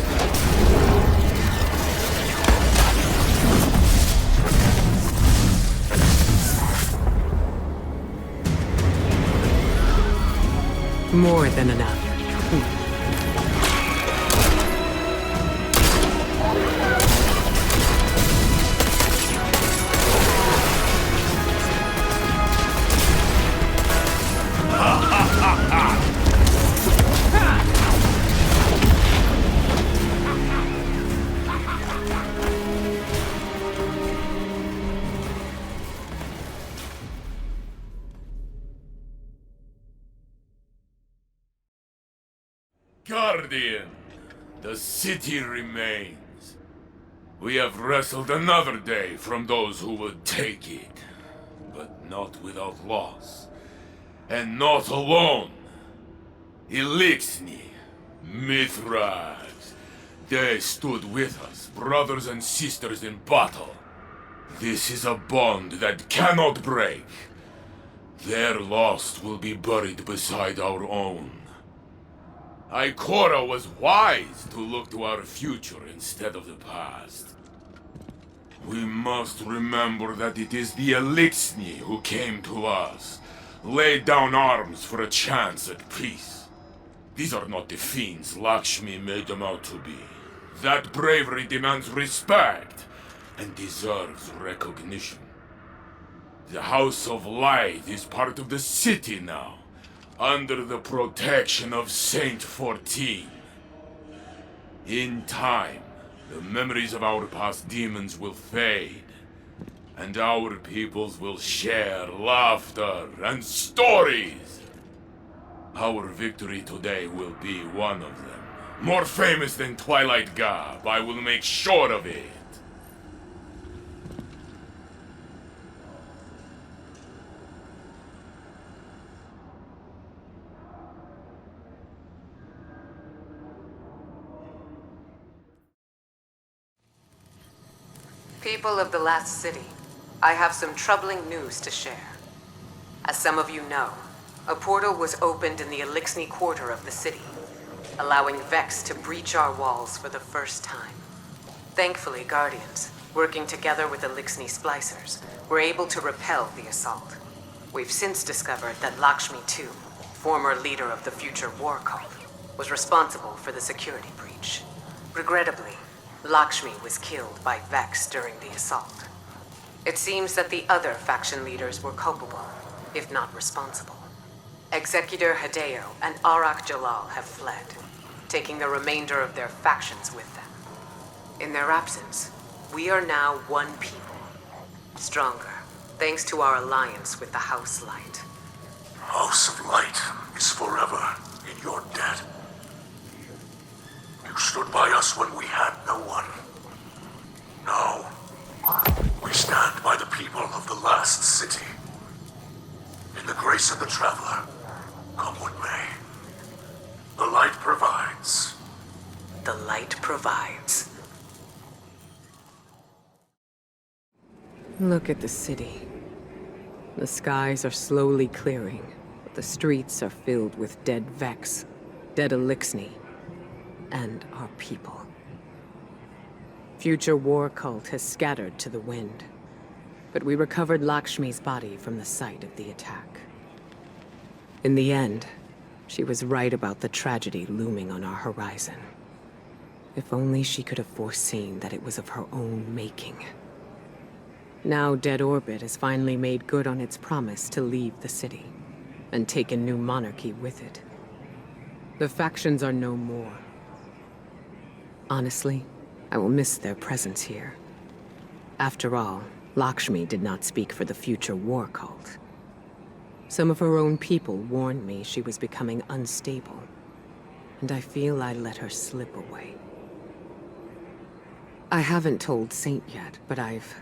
More than enough. Guardian, the city remains. We have wrestled another day from those who would take it, but not without loss. And not alone. Elixni, Mithrax, they stood with us, brothers and sisters in battle. This is a bond that cannot break. Their loss will be buried beside our own. Ikora was wise to look to our future instead of the past. We must remember that it is the Elixni who came to us, laid down arms for a chance at peace. These are not the fiends Lakshmi made them out to be. That bravery demands respect and deserves recognition. The House of Light is part of the city now, under the protection of Saint 14. In time, the memories of our past demons will fade, and our peoples will share laughter and stories. Our victory today will be one of them. More famous than Twilight Gab, I will make sure of it. People of the last city, I have some troubling news to share. As some of you know, a portal was opened in the Elixni quarter of the city, allowing Vex to breach our walls for the first time. Thankfully, Guardians, working together with Elixni Splicers, were able to repel the assault. We've since discovered that Lakshmi II, former leader of the Future War Cult, was responsible for the security breach. Regrettably, Lakshmi was killed by Vex during the assault. It seems that the other faction leaders were culpable, if not responsible. Executor Hideo and Arak Jalal have fled, taking the remainder of their factions with them. In their absence, we are now one people, stronger, thanks to our alliance with the House Light. House of Light is forever in your debt. You stood by us when we had no one. Now, we stand by the people of the last city. In the grace of the Traveler, come what may. The light provides. The light provides. Look at the city. The skies are slowly clearing, but the streets are filled with dead Vex, dead Elixni, and our people. Future War Cult has scattered to the wind, but we recovered Lakshmi's body from the site of the attack. In the end, she was right about the tragedy looming on our horizon. If only she could have foreseen that it was of her own making. Now Dead Orbit has finally made good on its promise to leave the city, and take a new monarchy with it. The factions are no more. Honestly, I will miss their presence here. After all, Lakshmi did not speak for the Future War Cult. Some of her own people warned me she was becoming unstable, and I feel I let her slip away. I haven't told Saint yet, but I've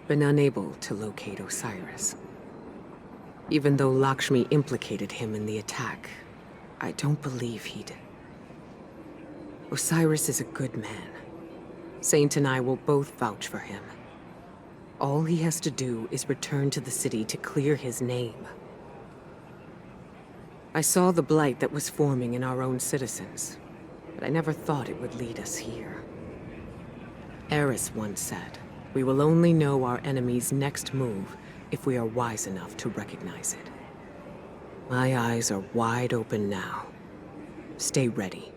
been unable to locate Osiris. Even though Lakshmi implicated him in the attack, I don't believe he'd... Osiris is a good man. Saint and I will both vouch for him. All he has to do is return to the city to clear his name. I saw the blight that was forming in our own citizens, but I never thought it would lead us here. Eris once said, "We will only know our enemy's next move if we are wise enough to recognize it." My eyes are wide open now. Stay ready.